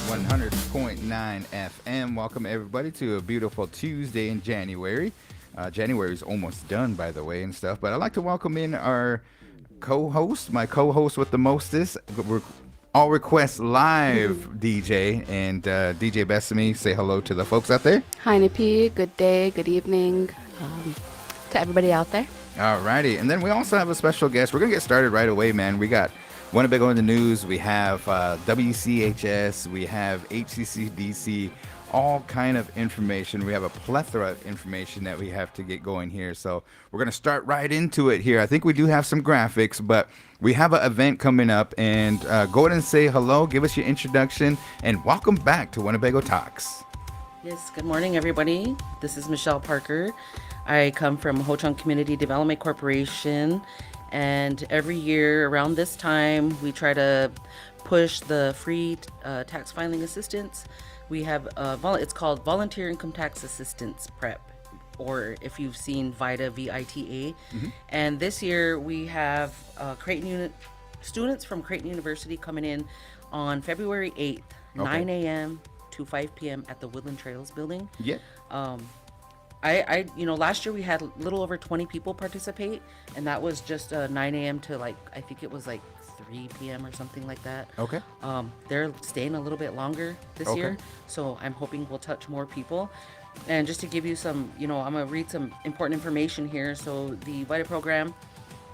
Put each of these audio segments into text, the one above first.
100.9 FM. Welcome everybody to a beautiful Tuesday in January. January is almost done, by the way, and stuff. But I'd like to welcome in our co-host, my co-host with the mostest, all requests live DJ, and DJ Bethani. Say hello to the folks out there. Hi, Nipi. Good day, good evening to everybody out there. Alrighty, and then we also have a special guest. We're gonna get started right away, man. We got Winnebago in the news. We have WCHS. We have HCCDC. All kind of information. We have a plethora of information that we have to get going here. So we're gonna start right into it here. I think we do have some graphics, but we have an event coming up. And go ahead and say hello. Give us your introduction, and welcome back to Winnebago Talks. Yes, good morning, everybody. This is Michelle Parker. I come from Ho-Chunk Community Development Corporation, and every year around this time, we try to push the free tax filing assistance. We have it's called Volunteer Income Tax Assistance Prep, or if you've seen VITA, VITA. And this year we have students from Creighton University coming in on February 8th, 9 a.m. to 5 p.m. at the Woodland Trails building. Yeah. Last year we had a little over 20 people participate, and that was just 9 a.m. to I think it was 3 p.m. or something like that. Okay. They're staying a little bit longer this year, so I'm hoping we'll touch more people. And just to give you some, I'm going to read some important information here. So the VITA program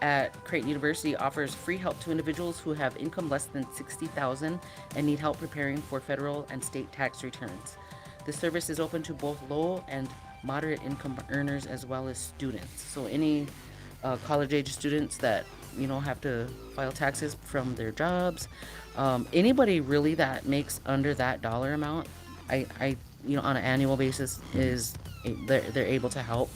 at Creighton University offers free help to individuals who have income less than $60,000 and need help preparing for federal and state tax returns. This service is open to both low and moderate income earners as well as students. So any college age students that have to file taxes from their jobs, anybody really that makes under that dollar amount, I on an annual basis they're able to help.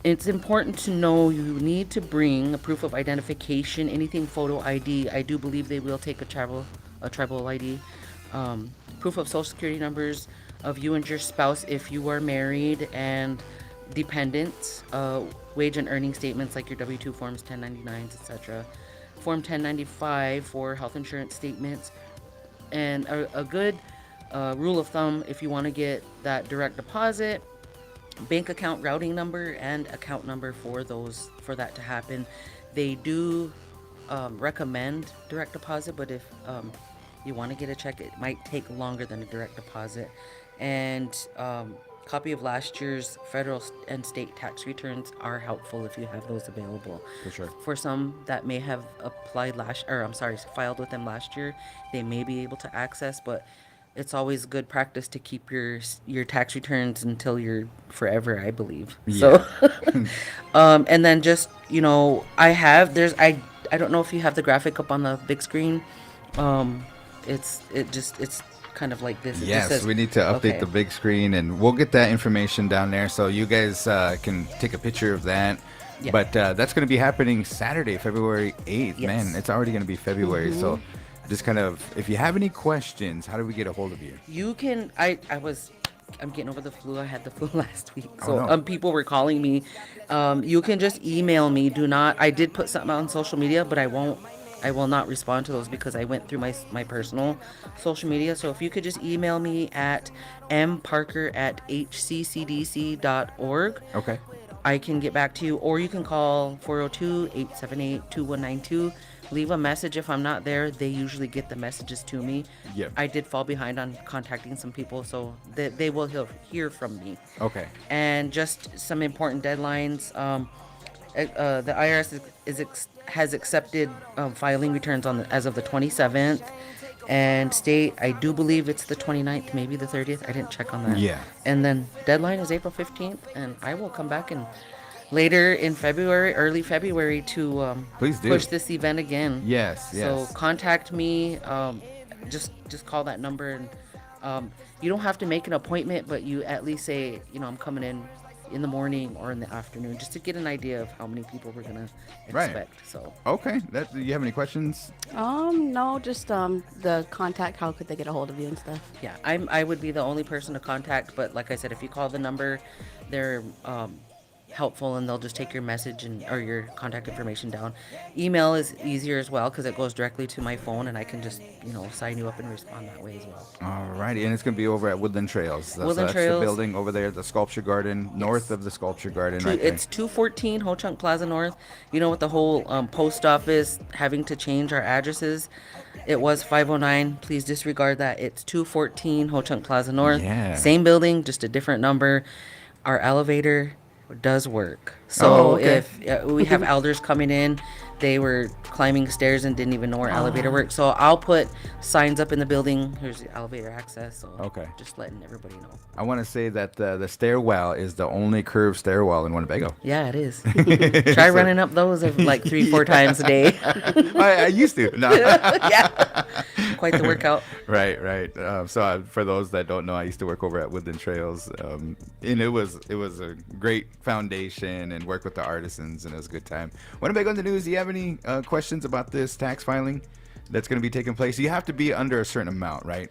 It's important to know you need to bring a proof of identification, anything photo ID. I do believe they will take a tribal ID, proof of social security numbers of you and your spouse if you are married, and dependents, wage and earning statements like your W-2 forms, 1099s, etc. Form 1095 for health insurance statements. And a good rule of thumb, if you want to get that direct deposit, bank account routing number and account number for that to happen. They do recommend direct deposit, but if you want to get a check, it might take longer than a direct deposit. And copy of last year's federal and state tax returns are helpful if you have those available. For sure. For some that may have filed with them last year, they may be able to access, but it's always good practice to keep your tax returns until you're forever, I believe. Yeah. So, and then just I don't know if you have the graphic up on the big screen. It's kind of like this. It yes, just says, we need to update the big screen, and we'll get that information down there so you guys can take a picture of that. Yeah. But that's going to be happening Saturday, February 8th. Yes. Man, it's already going to be February. So just kind of, if you have any questions, how do we get a hold of you? You can, I'm getting over the flu. I had the flu last week. So Oh, no. people were calling me. You can just email me. I did put something out on social media, but I will not respond to those because I went through my personal social media. So if you could just email me at mparker@hccdc.org. Okay. I can get back to you, or you can call 402-878-2192. Leave a message. If I'm not there, they usually get the messages to me. Yep. I did fall behind on contacting some people, so they will hear from me. Okay. And just some important deadlines. The IRS has accepted filing returns as of the 27th, and state, I do believe it's the 29th, maybe the 30th. I didn't check on that. Yeah. And then deadline is April 15th, and I will come back and later in February, early February, to Please do. push this event again. Yes. So contact me. Just call that number, and you don't have to make an appointment, but you at least say, I'm coming in the morning or in the afternoon, just to get an idea of how many people we're gonna expect. Right. So Okay. Do you have any questions? No, just the contact. How could they get a hold of you and stuff? yeah, I would be the only person to contact, but like I said, if you call the number, they're helpful, and they'll just take your message or your contact information down. Email is easier as well because it goes directly to my phone, and I can just sign you up and respond that way as well. All righty, and it's going to be over at Woodland Trails. That's Trails. the building over there, the Sculpture Garden, north of the Sculpture Garden, right there. It's 214 Ho Chunk Plaza North. With the whole post office having to change our addresses, it was 509. Please disregard that. It's 214 Ho Chunk Plaza North. Yeah. Same building, just a different number. Our elevator does work. So if we have elders coming in, they were climbing stairs and didn't even know our elevator worked. So I'll put signs up in the building. Here's the elevator access. So just letting everybody know. I want to say that the stairwell is the only curved stairwell in Winnebago. Yeah, it is. Try running up those like 3-4 times a day. I used to. No. Yeah. Quite the workout. Right. So for those that don't know, I used to work over at Woodland Trails, and it was a great foundation and work with the artisans, and it was a good time. Winnebago in the News, do you have any questions about this tax filing that's going to be taking place? You have to be under a certain amount, right?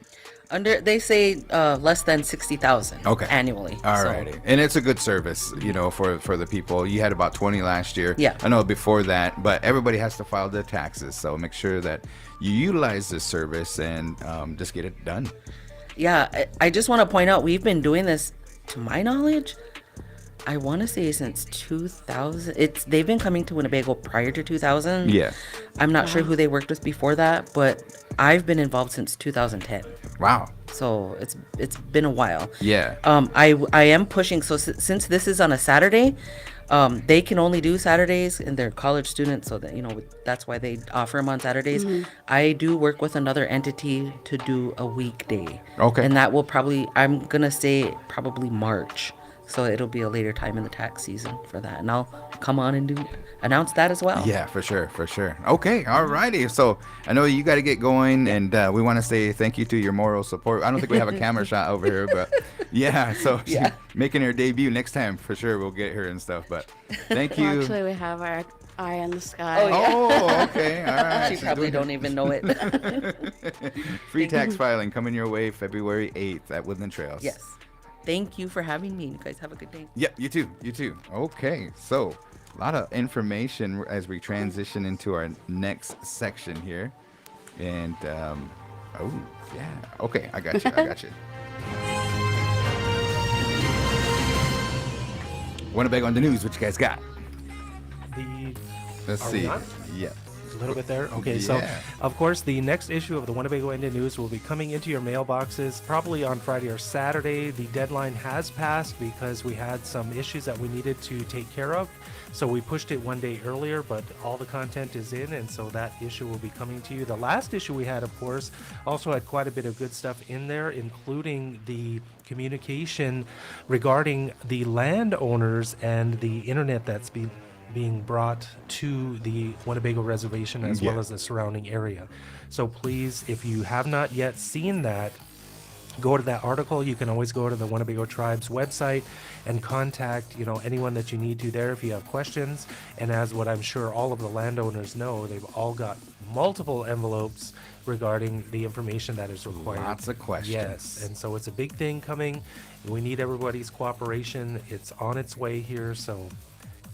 They say less than 60,000 annually. Alrighty, and it's a good service, for the people. You had about 20 last year. Yeah, I know before that, but everybody has to file their taxes, so make sure that you utilize this service and just get it done. Yeah, I just want to point out we've been doing this, to my knowledge, I want to say since 2000. They've been coming to Winnebago prior to 2000. Yeah. I'm not sure who they worked with before that, but I've been involved since 2010. Wow. So it's been a while. Yeah. I am pushing. So since this is on a Saturday, they can only do Saturdays, and they're college students, so that that's why they offer them on Saturdays. Mm-hmm. I do work with another entity to do a weekday. Okay. And that will I'm gonna say probably March. So it'll be a later time in the tax season for that. And I'll come on and announce that as well. Yeah, for sure. Okay, all righty. So I know you got to get going, and we want to say thank you to your moral support. I don't think we have a camera shot over here, but yeah. So she's making her debut next time for sure. We'll get her and stuff. But thank you. Well, actually, we have our eye on the sky. Oh, okay. All right. She probably don't even know it. Free tax filing coming your way February 8th at Woodland Trails. Yes. Thank you for having me. You guys have a good day. Yep, you too. Okay, so a lot of information as we transition into our next section here. And, okay, I got you. Winnebago on the News, what you guys got? Let's see. Yeah. A little bit there. Okay, so of course the next issue of the Winnebago Indian News will be coming into your mailboxes probably on Friday or Saturday. The deadline has passed because we had some issues that we needed to take care of, so we pushed it one day earlier, but all the content is in, and so that issue will be coming to you. The last issue we had, of course, also had quite a bit of good stuff in there, including the communication regarding the landowners and the internet that's being brought to the Winnebago Reservation as well as the surrounding area. So please, if you have not yet seen that, go to that article. You can always go to the Winnebago Tribe's website and contact anyone that you need to there if you have questions. And as what I'm sure all of the landowners know, they've all got multiple envelopes regarding the information that is required. Lots of questions. Yes, and so it's a big thing coming. We need everybody's cooperation. It's on its way here, so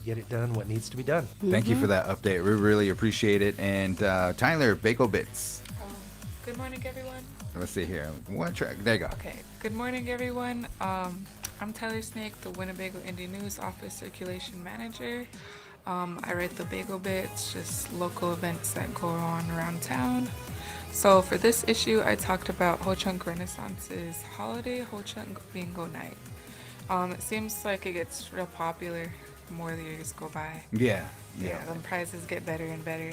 get it done what needs to be done. Thank you for that update. We really appreciate it. And Tyler, Baco Bits. Good morning, everyone. Let's see here. One track. There you go. Okay. Good morning, everyone. I'm Tyler Snake, the Winnebago Indian News Office Circulation Manager. I write the Bago Bits, just local events that go on around town. So for this issue, I talked about Ho Chunk Renaissance's holiday, Ho Chunk Bingo Night. It seems like it gets real popular the more the years go by. Yeah, the prizes get better and better.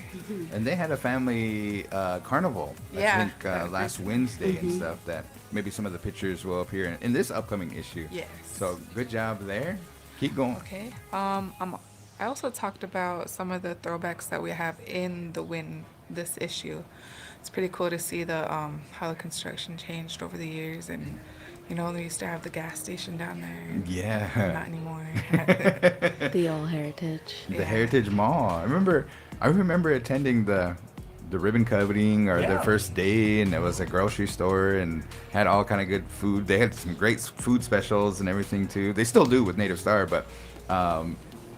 And they had a family carnival, I think, last Wednesday and stuff, that maybe some of the pictures will appear in this upcoming issue. Yes. So good job there. Keep going. Okay. I also talked about some of the throwbacks that we have in this issue. It's pretty cool to see how the construction changed over the years, and they used to have the gas station down there. Yeah. Not anymore. The old Heritage. The Heritage Mall. I remember attending the ribbon cutting or the first day, and it was a grocery store and had all kind of good food. They had some great food specials and everything too. They still do with Native Star, but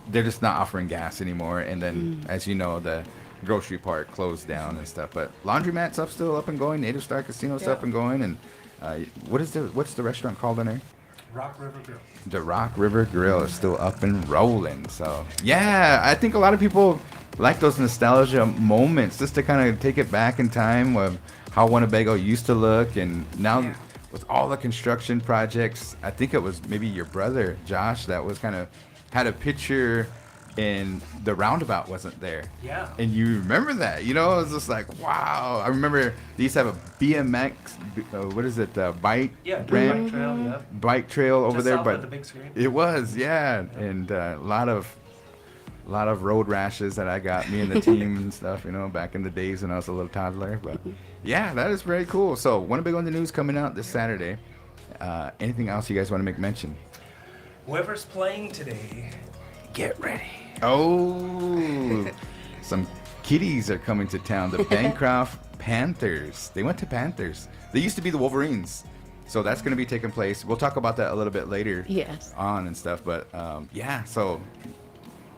they're just not offering gas anymore. And then, as you know, the grocery part closed down and stuff. But laundromat's still up and going. Native Star Casino's up and going. And what's the restaurant called in there? Rock River Grill. The Rock River Grill is still up and rolling. So yeah, I think a lot of people like those nostalgia moments, just to kind of take it back in time of how Winnebago used to look. And now with all the construction projects, I think it was maybe your brother Josh that was kind of had a picture and the roundabout wasn't there. Yeah. And you remember that, it was just like, wow. I remember they used to have a BMX, what is it, bike ramp? Bike trail, yeah. Bike trail over Just there, off but of the big screen. it was, yeah. And a lot of road rashes that I got, me and the team and stuff, back in the days when I was a little toddler. But yeah, that is very cool. So Winnebago in the News coming out this Saturday. Anything else you guys want to make mention? Whoever's playing today, get ready. Oh, some kiddies are coming to town. The Bancroft Panthers. They went to Panthers. They used to be the Wolverines. So that's going to be taking place. We'll talk about that a little bit later on and stuff. But yeah, so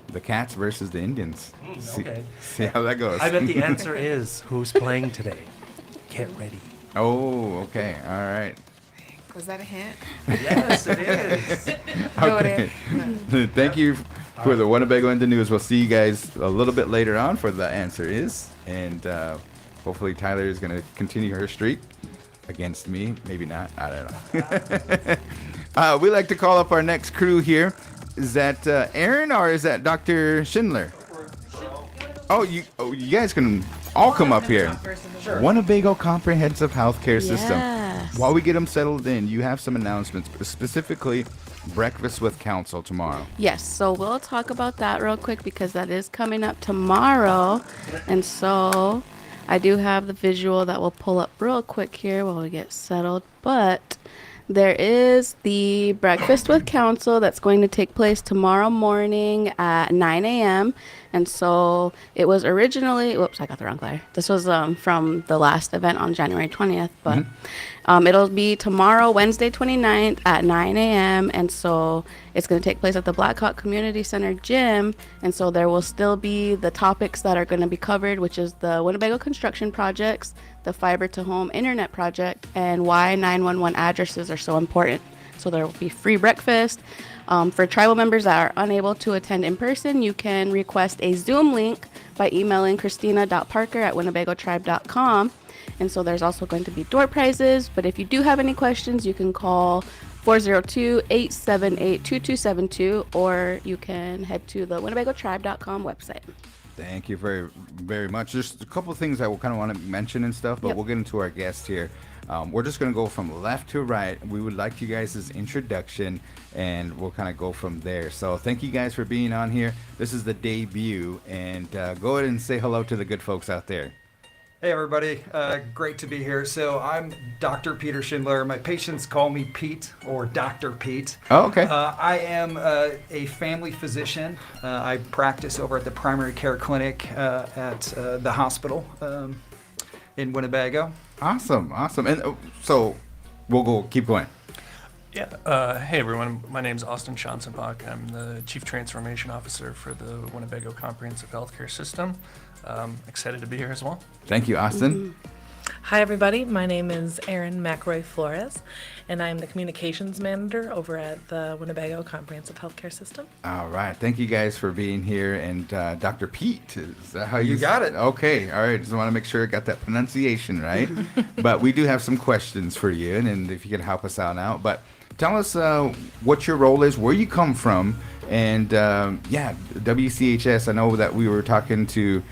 the Cats versus the Indians. Okay. See how that goes. I bet the answer is who's playing today. Get ready. Oh, okay. All right. Was that a hint? Yes, it is. Okay. Thank you for the Winnebago in the News. We'll see you guys a little bit later on for the answer is. And hopefully Tyler is going to continue her streak against me. Maybe not. I don't know. We like to call up our next crew here. Is that Aaron or is that Dr. Schindler? Oh, you guys can all come up here. Sure. Winnebago Comprehensive Healthcare System. While we get them settled in, you have some announcements, specifically Breakfast with Counsel tomorrow. Yes, so we'll talk about that real quick because that is coming up tomorrow. And so I do have the visual that we'll pull up real quick here while we get settled. But there is the Breakfast with Counsel that's going to take place tomorrow morning at 9 a.m. And so it was originally, whoops, I got the wrong flyer. This was from the last event on January 20th, but it'll be tomorrow, Wednesday 29th at 9 a.m. And so it's going to take place at the Blackhawk Community Center gym. And so there will still be the topics that are going to be covered, which is the Winnebago construction projects, the fiber to home internet project, and why 911 addresses are so important. So there will be free breakfast. For tribal members that are unable to attend in person, you can request a Zoom link by emailing christina.parker@winnebagotribe.com. And so there's also going to be door prizes. But if you do have any questions, you can call 402-878-2272, or you can head to the winnebagotribe.com website. Thank you very, very much. Just a couple of things I will kind of want to mention and stuff, but we'll get into our guest here. We're just going to go from left to right. We would like you guys' introduction, and we'll kind of go from there. So thank you guys for being on here. This is the debut, and go ahead and say hello to the good folks out there. Hey everybody, great to be here. So I'm Dr. Peter Schindler. My patients call me Pete or Dr. Pete. Oh, okay. I am a family physician. I practice over at the primary care clinic at the hospital in Winnebago. Awesome. And so we'll keep going. Yeah. Hey everyone, my name is Austin Schanzenbach. I'm the Chief Transformation Officer for the Winnebago Comprehensive Healthcare System. Excited to be here as well. Thank you, Austin. Hi everybody, my name is Erin McRoy Flores, and I'm the Communications Manager over at the Winnebago Comprehensive Healthcare System. All right. Thank you guys for being here. And Dr. Pete, is that how You got it. Okay. All right. Just want to make sure I got that pronunciation right. But we do have some questions for you, and if you can help us out now. But tell us what your role is, where you come from, and WCHS. I know that we were talking to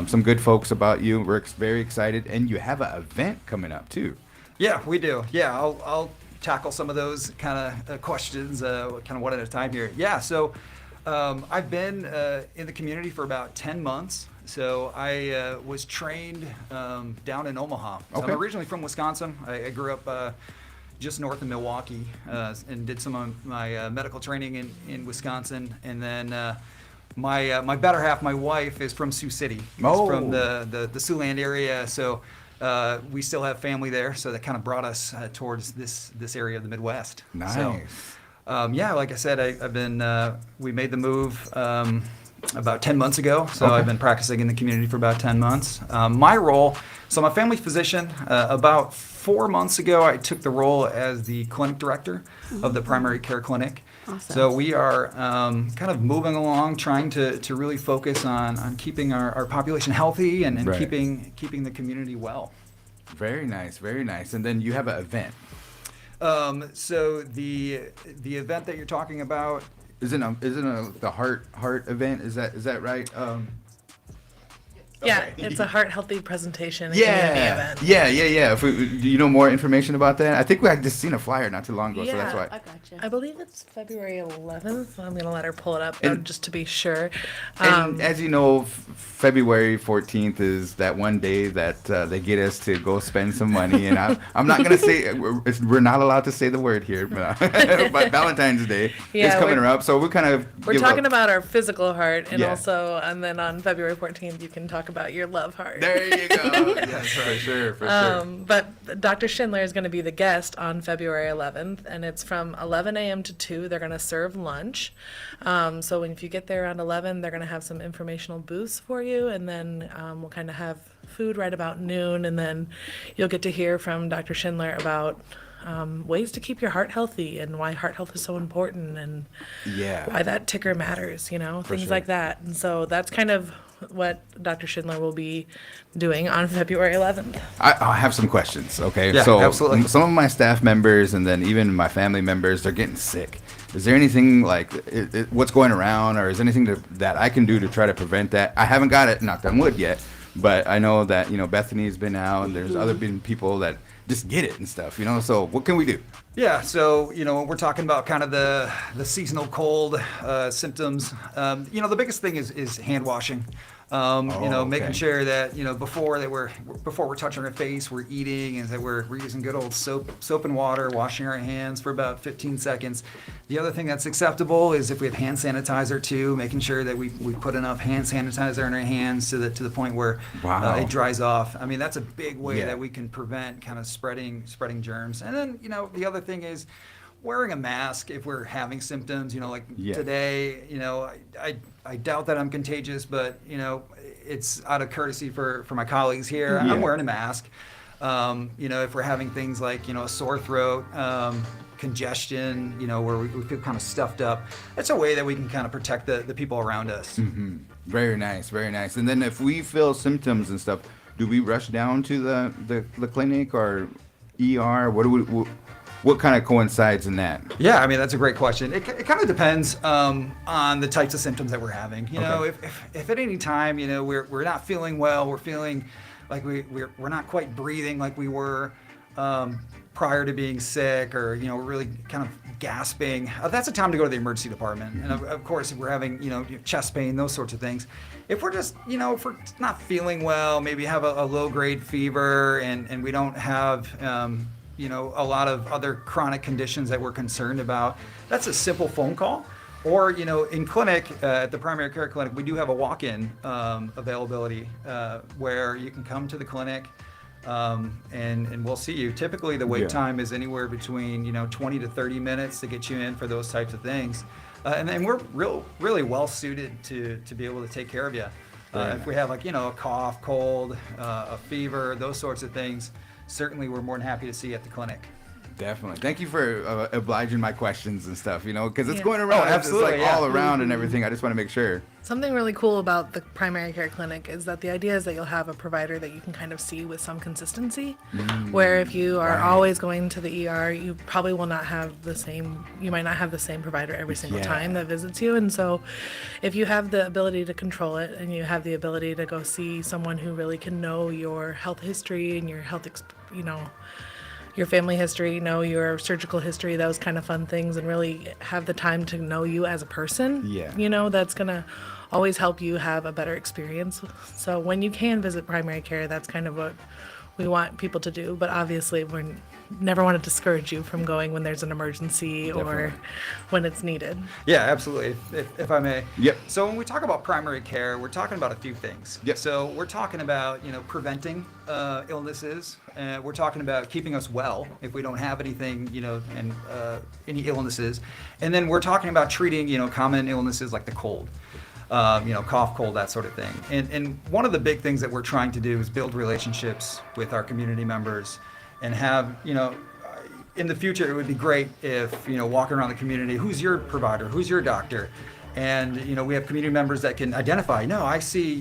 some good folks about you. We're very excited, and you have an event coming up too. Yeah, we do. Yeah, I'll tackle some of those kind of questions, kind of one at a time here. Yeah, so I've been in the community for about 10 months. So I was trained down in Omaha. So Okay. I'm originally from Wisconsin. I grew up just north of Milwaukee and did some of my medical training in Wisconsin. And then my better half, my wife, is from Sioux City. Oh. From the Siouxland area. So we still have family there. So that kind of brought us towards this area of the Midwest. Nice. So, Yeah, like I said, I've been, we made the move about 10 months ago, so Okay. I've been practicing in the community for about 10 months. My role, so I'm a family physician. About 4 months ago, I took the role as the clinic director of the primary care clinic. Awesome. So we are kind of moving along, trying to really focus on keeping our population healthy and Right. keeping the community well. Very nice, very nice. And then you have an event. So the event that you're talking about, Isn't the heart event? Is that right? Yeah, Okay. it's a heart healthy presentation and community event. Yeah. If do you know more information about that? I think we had just seen a flyer not too long ago, so that's Yeah. why. I gotcha. I believe it's February 11th. I'm going to let her pull it up And- just to be sure. And as you know, February 14th is that one day that they get us to go spend some money. And I'm not going to say, we're not allowed to say the word here, but Valentine's Day is Yeah, coming we're- up. So we kind of We're talking about our physical heart, and Yeah. and then on February 14th, you can talk about your love heart. There you go. Yes, for sure, for sure. But Dr. Schindler is going to be the guest on February 11th, and it's from 11 a.m. to 2. They're going to serve lunch. So if you get there around 11, they're going to have some informational booths for you, and then we'll kind of have food right about noon, and then you'll get to hear from Dr. Schindler about ways to keep your heart healthy and why heart health is so important and Yeah. why that ticker matters, things sure. like that. And so that's kind of what Dr. Schindler will be doing on February 11th. I have some questions, okay? Yeah, so absolutely. some of my staff members and then even my family members, they're getting sick. Is there anything like what's going around, or is there anything that I can do to try to prevent that? I haven't got it, knocked on wood yet, but I know that, Bethany's been out and there's other been people that just get it and stuff, So what can we do? Yeah, so when we're talking about kind of the seasonal cold symptoms, the biggest thing is hand washing. Making okay. sure that before we're touching our face, we're eating, and that we're using good old soap and water, washing our hands for about 15 seconds. The other thing that's acceptable is if we have hand sanitizer too, making sure that we put enough hand sanitizer in our hands to the point where Wow. it dries off. I mean, that's a big way Yeah. that we can prevent kind of spreading germs. And then the other thing is wearing a mask if we're having symptoms. Yeah. Today, I doubt that I'm contagious, but it's out of courtzy for my colleagues here. Yeah. I'm wearing a mask. If we're having things like a sore throat, congestion, where we feel kind of stuffed up, it's a way that we can kind of protect the people around us. Mm-hmm. Very nice, very nice. And then if we feel symptoms and stuff, do we rush down to the clinic or ER? What kind of coincides in that? Yeah, I mean, that's a great question. It kind of depends on the types of symptoms that we're having. Okay. If at any time, we're not feeling well, we're feeling like we're not quite breathing like we were prior to being sick, or we're really kind of gasping, that's a time to go to the emergency department. And of course, if we're having chest pain, those sorts of things. If we're just if we're not feeling well, maybe have a low grade fever, and we don't have a lot of other chronic conditions that we're concerned about, that's a simple phone call. Or, in clinic, at the primary care clinic, we do have a walk-in availability where you can come to the clinic and we'll see you. Typically, the wait Yeah. time is anywhere between 20 to 30 minutes to get you in for those types of things. And then we're really well suited to be able to take care of you. If we have a cough, cold, a fever, those sorts of things, certainly we're more than happy to see you at the clinic. Definitely. Thank you for obliging my questions and stuff, because it's Yeah. going around. Oh, It's absolutely, like yeah. all around and everything. I just want to make sure. Something really cool about the primary care clinic is that the idea is that you'll have a provider that you can kind of see with some consistency, where if you are right. always going to the ER, you probably will not have you might not have the same provider every single Yeah. time that visits you. And so if you have the ability to control it, and you have the ability to go see someone who really can know your health history and your your family history, your surgical history, those kind of fun things, and really have the time to know you as a person, Yeah. that's going to always help you have a better experience. So when you can visit primary care, that's kind of what we want people to do. But obviously, never want to discourage you from going when there's an emergency or Definitely. when it's needed. Yeah, absolutely. If I may. Yep. So when we talk about primary care, we're talking about a few things. Yep. So we're talking about preventing illnesses. We're talking about keeping us well if we don't have anything, and any illnesses. And then we're talking about treating common illnesses like the cold. Cough, cold, that sort of thing. And one of the big things that we're trying to do is build relationships with our community members and have, in the future, it would be great if, walking around the community, who's your provider, who's your doctor? And, we have community members that can identify, no, I see,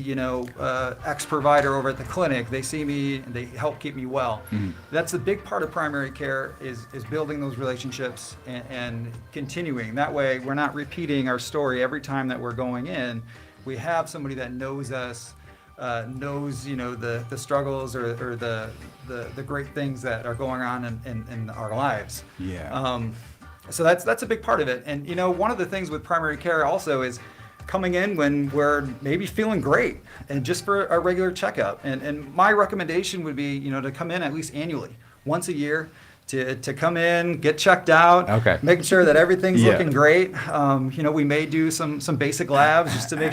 X provider over at the clinic. They see me and they help keep me well. Mm-hmm. That's a big part of primary care is building those relationships and continuing. That way, we're not repeating our story every time that we're going in. We have somebody that knows us, knows, the struggles or the great things that are going on in our lives. Yeah. So that's a big part of it. And one of the things with primary care also is coming in when we're maybe feeling great and just for a regular checkup. And my recommendation would be, to come in at least annually, once a year, to come in, get checked out, Okay. making sure that everything's Yeah. looking great. We may do some basic labs just to make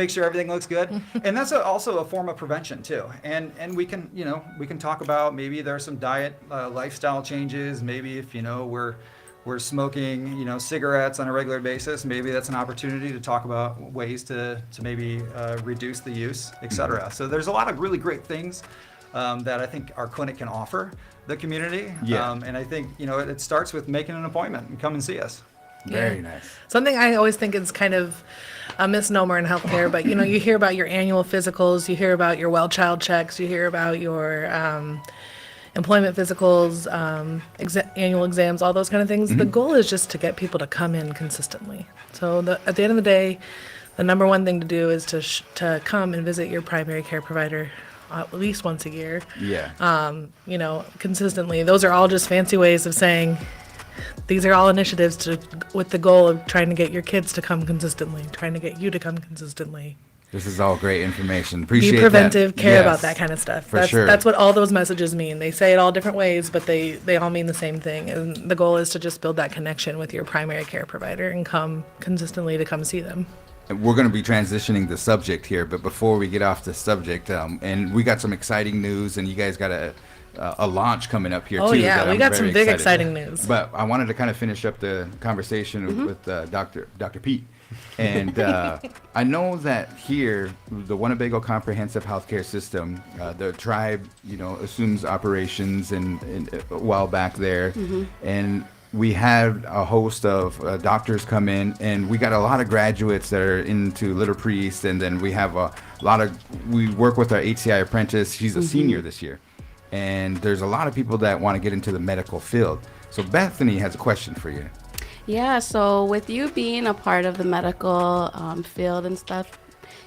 sure everything looks good. And that's also a form of prevention too. And we can talk about maybe there's some diet, lifestyle changes. Maybe if we're smoking cigarettes on a regular basis, maybe that's an opportunity to talk about ways to maybe reduce the use, et cetera. So there's a lot of really great things that I think our clinic can offer the community. Yeah. And I think, it starts with making an appointment and come and see us. Very Yeah. nice. Something I always think is kind of a misnomer in healthcare, but you hear about your annual physicals, you hear about your well child checks, you hear about your employment physicals, annual exams, all those kind of things. The goal is just to get people to come in consistently. So at the end of the day, the number one thing to do is to come and visit your primary care provider at least once a year. Yeah. Consistently. Those are all just fancy ways of saying these are all initiatives with the goal of trying to get your kids to come consistently, trying to get you to come consistently. This is all great information. Appreciate Be preventive, that. care Yes, about that kind of stuff. For sure. That's what all those messages mean. They say it all different ways, but they all mean the same thing. And the goal is to just build that connection with your primary care provider and come consistently to come see them. We're going to be transitioning the subject here, but before we get off the subject, and we got some exciting news, and you guys got a launch coming up here Oh, too. yeah, that we I'm got some very big excited. exciting news. But I wanted to kind of finish up the conversation with Dr. Pete. And I know that here, the Winnebago Comprehensive Healthcare System, the tribe, assumes operations and a while back there. And we had a host of doctors come in, and we got a lot of graduates that are into Little Priest, and then we have we work with our HCI apprentice. She's a senior this year. And there's a lot of people that want to get into the medical field. So Bethany has a question for you. Yeah, so with you being a part of the medical field and stuff,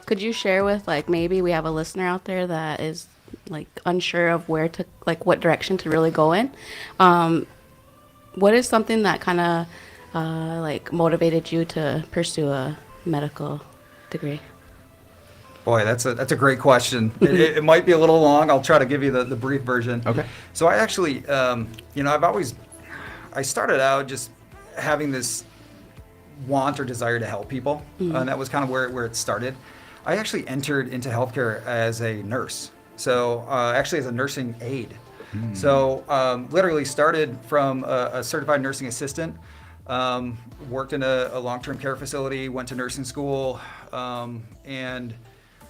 could you share with, maybe we have a listener out there that is, unsure of where to, what direction to really go in? What is something that kind of, motivated you to pursue a medical degree? Boy, that's a great question. It might be a little long. I'll try to give you the brief version. Okay. So I actually, I started out just having this want or desire to help people. And that was kind of where it started. I actually entered into healthcare as a nurse. So actually as a nursing aide. So literally started from a certified nursing assistant, worked in a long-term care facility, went to nursing school, and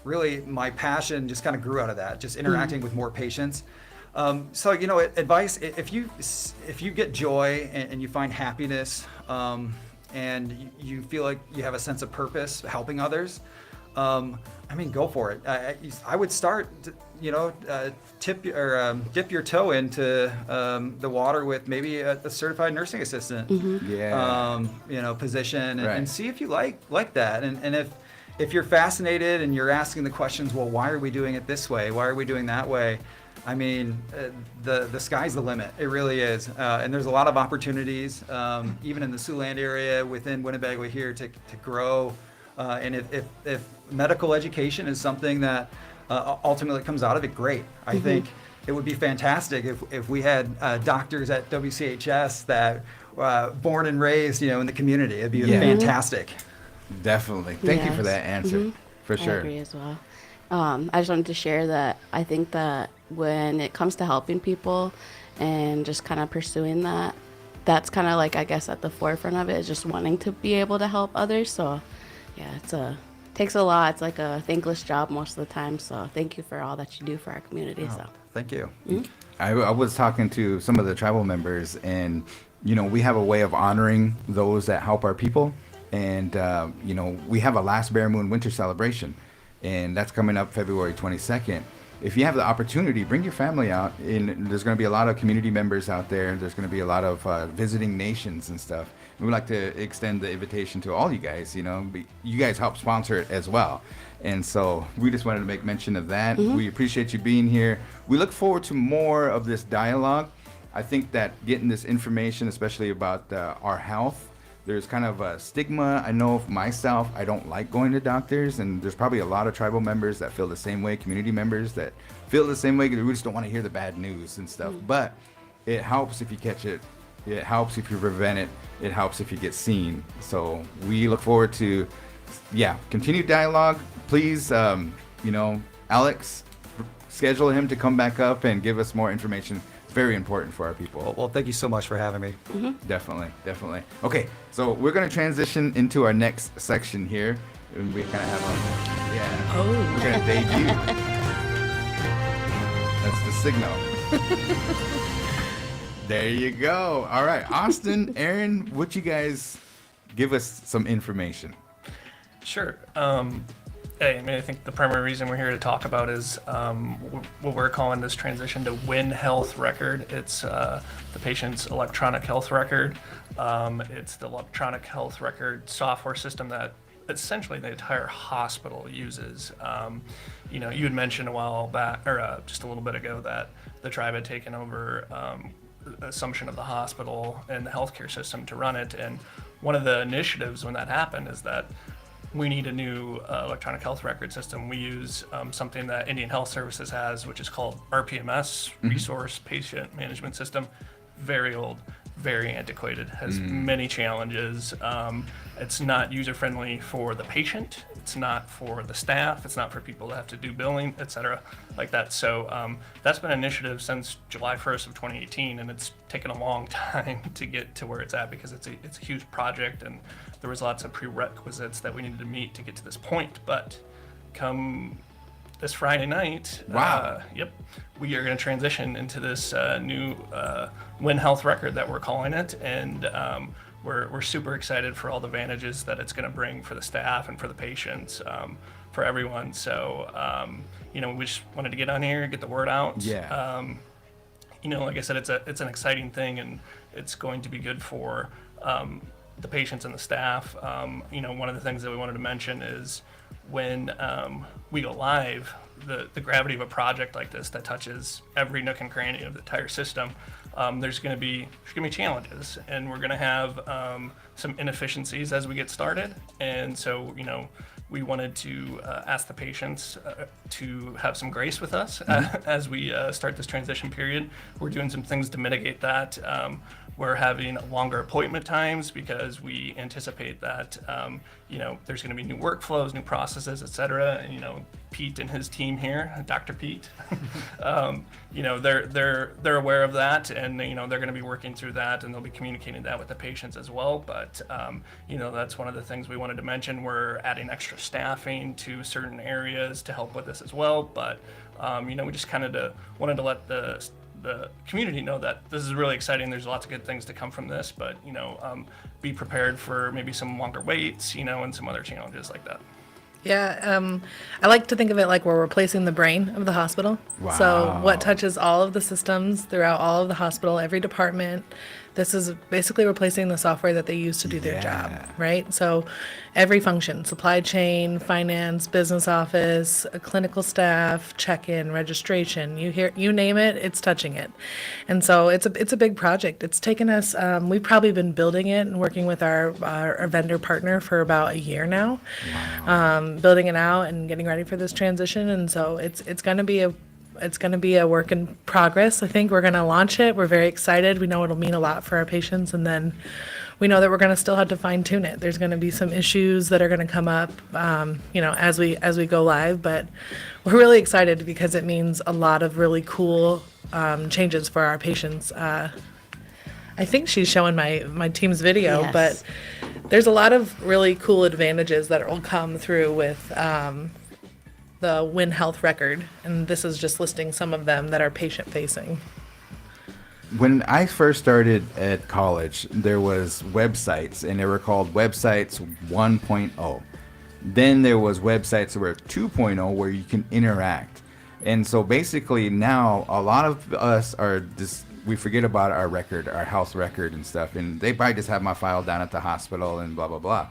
really my passion just kind of grew out of that, just interacting with more patients. So, advice, if you get joy and you find happiness and you feel like you have a sense of purpose helping others, go for it. I would start, dip your toe into the water with maybe a certified nursing assistant, position, and see if you like that. And if you're fascinated and you're asking the questions, well, why are we doing it this way? Why are we doing that way? The sky's the limit. It really is. And there's a lot of opportunities, even in the Siouxland area within Winnebago here to grow. And if medical education is something that ultimately comes out of it, great. I think, it would be fantastic if we had doctors at WCHS that born and raised, in the community. It'd be fantastic. Definitely. Thank you for that answer. For sure. I agree as well. I just wanted to share that I think that when it comes to helping people and just kind of pursuing that, that's kind of like, I guess, at the forefront of it, is just wanting to be able to help others. So yeah, takes a lot. It's like a thankless job most of the time. So thank you for all that you do for our community. Oh, So thank you. I was talking to some of the tribal members, and we have a way of honoring those that help our people, and we have a Last Bare Moon Winter Celebration, and that's coming up February 22nd. If you have the opportunity, bring your family out. And there's going to be a lot of community members out there. There's going to be a lot of visiting nations and stuff. We would like to extend the invitation to all you guys. You guys help sponsor it as well. And so we just wanted to make mention of that. We appreciate you being here. We look forward to more of this dialogue. I think that getting this information, especially about our health, there's kind of a stigma. I know of myself, I don't like going to doctors, and there's probably a lot of tribal members that feel the same way, community members that feel the same way, because we just don't want to hear the bad news and stuff. But it helps if you catch it. It helps if you prevent it. It helps if you get seen. So we look forward to, continued dialogue. Please, Alex, schedule him to come back up and give us more information. Very important for our people. Well, thank you so much for having me. Definitely. Okay, so we're going to transition into our next section here. And we kind of have we're going to debut. That's the signal. There you go. All right, Austin, Aaron, would you guys give us some information? Sure. I think the primary reason we're here to talk about is what we're calling this transition to Win Health Record. It's the patient's electronic health record. It's the electronic health record software system that essentially the entire hospital uses. You had mentioned a while back, or just a little bit ago, that the tribe had taken over assumption of the hospital and the healthcare system to run it. And one of the initiatives when that happened is that we need a new electronic health record system. We use something that Indian Health Services has, which is called RPMS, Resource Patient Management System. Very old, very antiquated, has many challenges. It's not user-friendly for the patient. It's not for the staff. It's not for people that have to do billing, et cetera, like that. So that's been an initiative since July 1st of 2018, and it's taken a long time to get to where it's at, because it's a huge project, and there was lots of prerequisites that we needed to meet to get to this point. But come this Friday night, we are going to transition into this new Win Health record that we're calling it, and we're super excited for all the advantages that it's going to bring for the staff and for the patients, for everyone. So we just wanted to get on here, get the word out. Like I said, it's an exciting thing, and it's going to be good for the patients and the staff. One of the things that we wanted to mention is when we go live, the gravity of a project like this that touches every nook and cranny of the entire system, there's going to be challenges, and we're going to have some inefficiencies as we get started. And so we wanted to ask the patients to have some grace with us as we start this transition period. We're doing some things to mitigate that. We're having longer appointment times because we anticipate that there's going to be new workflows, new processes, et cetera. And Pete and his team here, Dr. Pete, they're aware of that, and they're going to be working through that, and they'll be communicating that with the patients as well. But that's one of the things we wanted to mention. We're adding extra staffing to certain areas to help with this as well. But we just kind of wanted to let the community know that this is really exciting. There's lots of good things to come from this, but be prepared for maybe some longer waits, and some other challenges like that. Yeah, I like to think of it like we're replacing the brain of the hospital. Wow. So what touches all of the systems throughout all of the hospital, every department, this is basically replacing the software that they use to do their job, right? So every function, supply chain, finance, business office, clinical staff, check-in, registration, you name it, it's touching it. And so it's a big project. It's taken us, we've probably been building it and working with our vendor partner for about a year now, building it out and getting ready for this transition. And so it's going to be It's going to be a work in progress. I think we're going to launch it. We're very excited. We know it'll mean a lot for our patients, and then we know that we're going to still have to fine tune it. There's going to be some issues that are going to come up, as we go live. But we're really excited because it means a lot of really cool changes for our patients. I think she's showing my team's video, Yes. but there's a lot of really cool advantages that will come through with the Win Health record, and this is just listing some of them that are patient facing. When I first started at college, there was websites, and they were called websites 1.0. Then there was websites that were 2.0 where you can interact. And so basically now a lot of us are just, we forget about our record, our health record and stuff, and they probably just have my file down at the hospital and blah, blah, blah.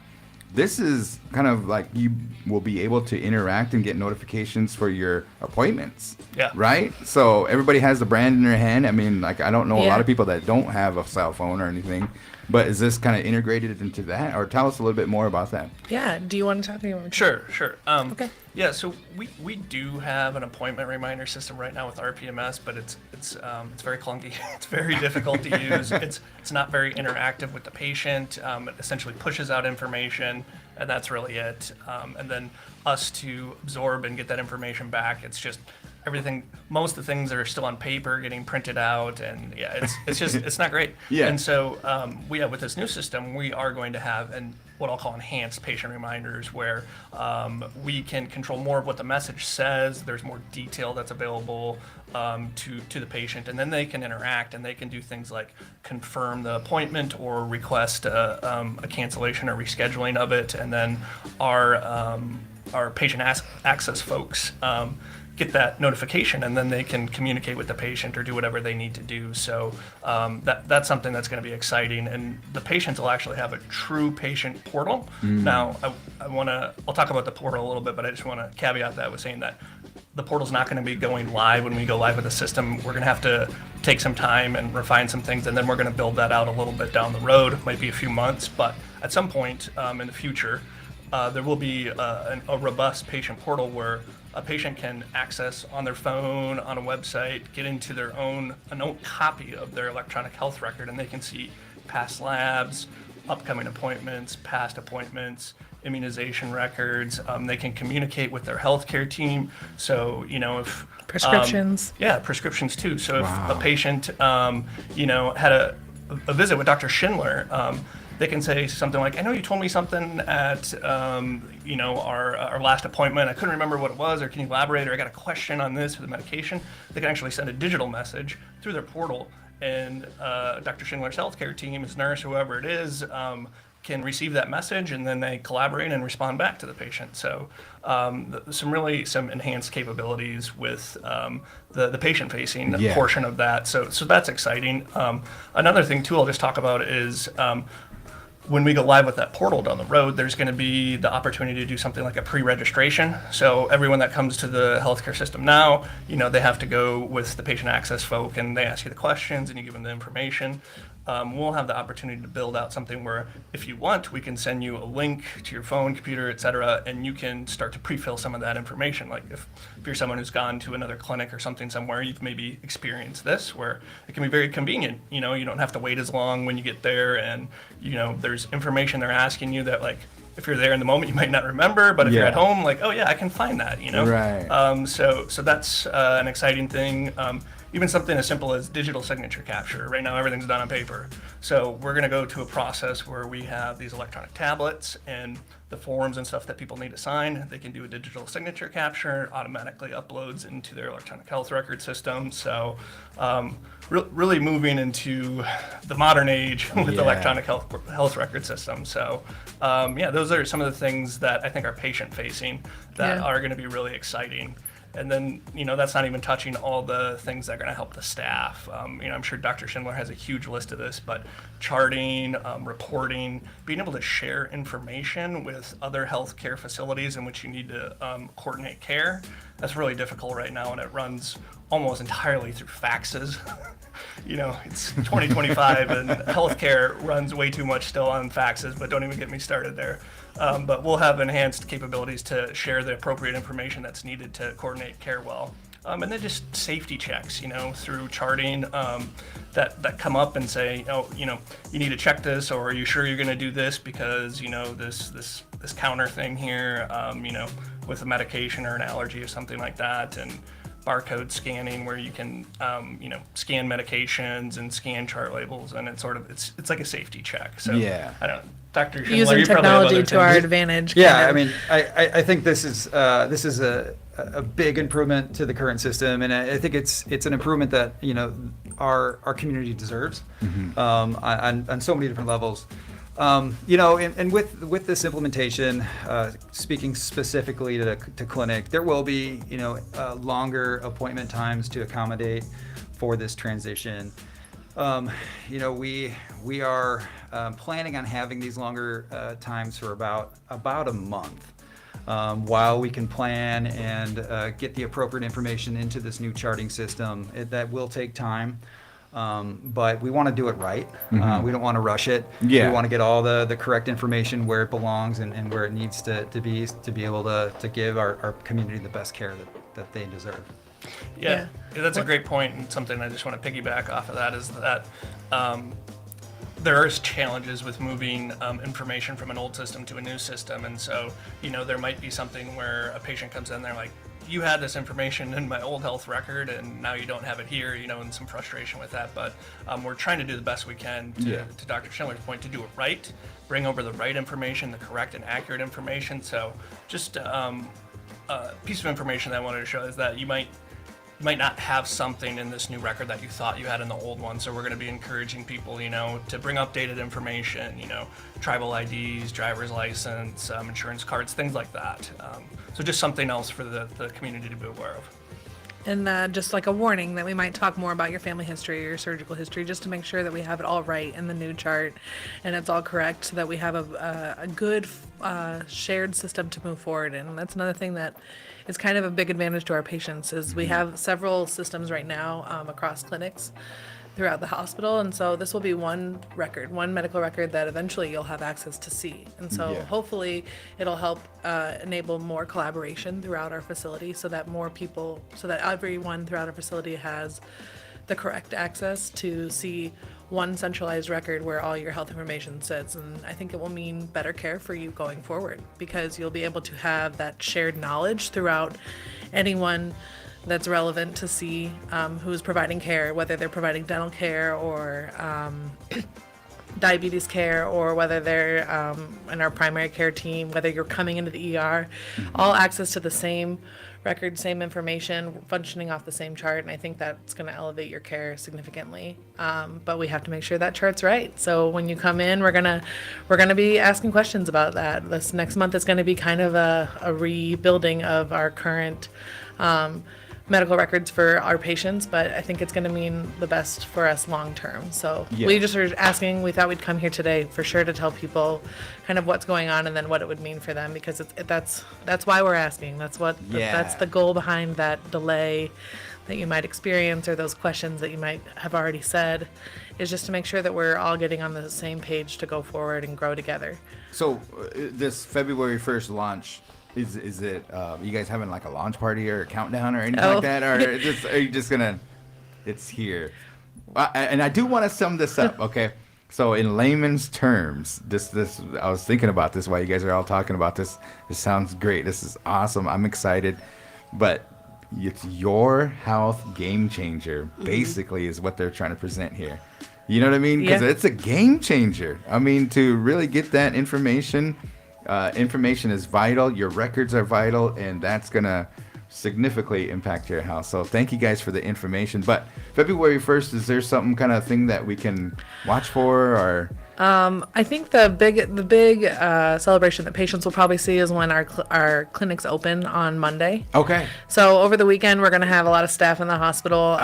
This is kind of like you will be able to interact and get notifications for your appointments. Yeah. Right? So everybody has the brand in their hand. I mean, like, I don't know a Yeah. lot of people that don't have a cell phone or anything, but is this kind of integrated into that? Or tell us a little bit more about that. Yeah, do you want to talk to me? Sure. Okay. Yeah, so we do have an appointment reminder system right now with RPMS, but it's very clunky. It's very difficult to use. It's not very interactive with the patient. It essentially pushes out information, and that's really it. And then us to absorb and get that information back, it's just everything. Most of the things are still on paper, getting printed out, and yeah, it's not great. Yeah. And so with this new system, we are going to have what I'll call enhanced patient reminders, where we can control more of what the message says. There's more detail that's available to the patient, and then they can interact and they can do things like confirm the appointment or request a cancellation or rescheduling of it, and then our patient access folks get that notification, and then they can communicate with the patient or do whatever they need to do. So that's something that's going to be exciting, and the patients will actually have a true patient portal. Now, I'll talk about the portal a little bit, but I just want to caveat that with saying that the portal's not going to be going live when we go live with the system. We're going to have to take some time and refine some things, and then we're going to build that out a little bit down the road. It might be a few months, but at some point in the future, there will be a robust patient portal where a patient can access on their phone, on a website, get into an own copy of their electronic health record, and they can see past labs, upcoming appointments, past appointments, immunization records. They can communicate with their healthcare team. So, if Prescriptions. prescriptions too. So if Wow. a patient, had a visit with Dr. Schindler, they can say something like, I know you told me something at, our last appointment. I couldn't remember what it was, or can you elaborate? Or I got a question on this for the medication. They can actually send a digital message through their portal, and Dr. Schindler's healthcare team, his nurse, whoever it is, can receive that message, and then they collaborate and respond back to the patient. So some enhanced capabilities with the patient-facing Yeah. portion of that. So that's exciting. Another thing too I'll just talk about is when we go live with that portal down the road, there's going to be the opportunity to do something like a pre-registration. So everyone that comes to the healthcare system now, they have to go with the patient access folk, and they ask you the questions and you give them the information. We'll have the opportunity to build out something where, if you want, we can send you a link to your phone, computer, etc., and you can start to pre-fill some of that information. Like if you're someone who's gone to another clinic or something somewhere, you've maybe experienced this, where it can be very convenient. You don't have to wait as long when you get there, and there's information they're asking you that, like, if you're there in the moment, you might not remember, but if you're Yeah. at home, like, oh yeah, I can find that. Right. So that's an exciting thing. Even something as simple as digital signature capture. Right now, everything's done on paper. So we're going to go to a process where we have these electronic tablets, and the forms and stuff that people need to sign, they can do a digital signature capture, automatically uploads into their electronic health record system. So really moving into the modern age with Yeah. electronic health record system. So those are some of the things that I think are patient-facing that Yeah. are going to be really exciting. And then, that's not even touching all the things that are going to help the staff. I'm sure Dr. Schindler has a huge list of this, but charting, reporting, being able to share information with other healthcare facilities in which you need to coordinate care, that's really difficult right now, and it runs almost entirely through faxes. It's 2025, and healthcare runs way too much still on faxes, but don't even get me started there. But we'll have enhanced capabilities to share the appropriate information that's needed to coordinate care well. And then just safety checks, through charting that come up and say, oh, you need to check this, or are you sure you're going to do this because, this counter thing here, with a medication or an allergy or something like that, and barcode scanning where you can, scan medications and scan chart labels, and it's like a safety check. So yeah, I don't know. Dr. Schindler, Using you probably have technology other to our things. advantage. Yeah, kind of. I think this is a big improvement to the current system, and I think it's an improvement that our community deserves on so many different levels. And with this implementation, speaking specifically to clinic, there will be longer appointment times to accommodate for this transition. We are planning on having these longer times for about a month, while we can plan and get the appropriate information into this new charting system. That will take time, but we want to do it right. We don't want to rush it. Yeah. We want to get all the correct information where it belongs and where it needs to be able to give our community the best care that they deserve. Yeah, that's a great point, and something I just want to piggyback off of that is that there are challenges with moving information from an old system to a new system, and so there might be something where a patient comes in, they're like, you had this information in my old health record and now you don't have it here, and some frustration with that, but we're trying to do the best we can to Dr. Schindler's point, to do it right, bring over the right information, the correct and accurate information. So just a piece of information that I wanted to show is that you might not have something in this new record that you thought you had in the old one. So we're going to be encouraging people, to bring updated information, tribal IDs, driver's license, insurance cards, things like that. So just something else for the community to be aware of. And just like a warning that we might talk more about your family history or your surgical history, just to make sure that we have it all right in the new chart and it's all correct, so that we have a good shared system to move forward in. And that's another thing that is kind of a big advantage to our patients, is we have several systems right now across clinics throughout the hospital, and so this will be one medical record that eventually you'll have access to see. And so hopefully it'll help enable more collaboration throughout our facility, so that everyone throughout our facility has the correct access to see one centralized record where all your health information sits. And I think it will mean better care for you going forward, because you'll be able to have that shared knowledge throughout anyone that's relevant to see who's providing care, whether they're providing dental care or diabetes care, or whether they're in our primary care team, whether you're coming into the ER, all access to the same record, same information, functioning off the same chart. And I think that's going to elevate your care significantly. But we have to make sure that chart's right. So when you come in, we're gonna be asking questions about that. This next month is going to be kind of a rebuilding of our current medical records for our patients, but I think it's going to mean the best for us long term. So we just were asking, we thought we'd come here today for sure to tell people kind of what's going on and then what it would mean for them, because that's why we're asking. That's the goal behind that delay that you might experience, or those questions that you might have already said, is just to make sure that we're all getting on the same page to go forward and grow together. So this February 1st launch, Is it you guys having like a launch party or a countdown or anything like that, or are you just gonna? It's here, and I do want to sum this up. Okay, so in layman's terms, this I was thinking about this while you guys are all talking about this. This sounds great. This is awesome. I'm excited, but it's your health game changer. Basically, is what they're trying to present here. You know what I mean? Because it's a game changer. I mean, to really get that information. Information is vital. Your records are vital, and that's gonna significantly impact your health. So thank you guys for the information. But February 1st, is there some kind of thing that we can watch for, or? I think the big celebration that patients will probably see is when our clinics open on Monday. Okay. So over the weekend, we're going to have a lot of staff in the hospital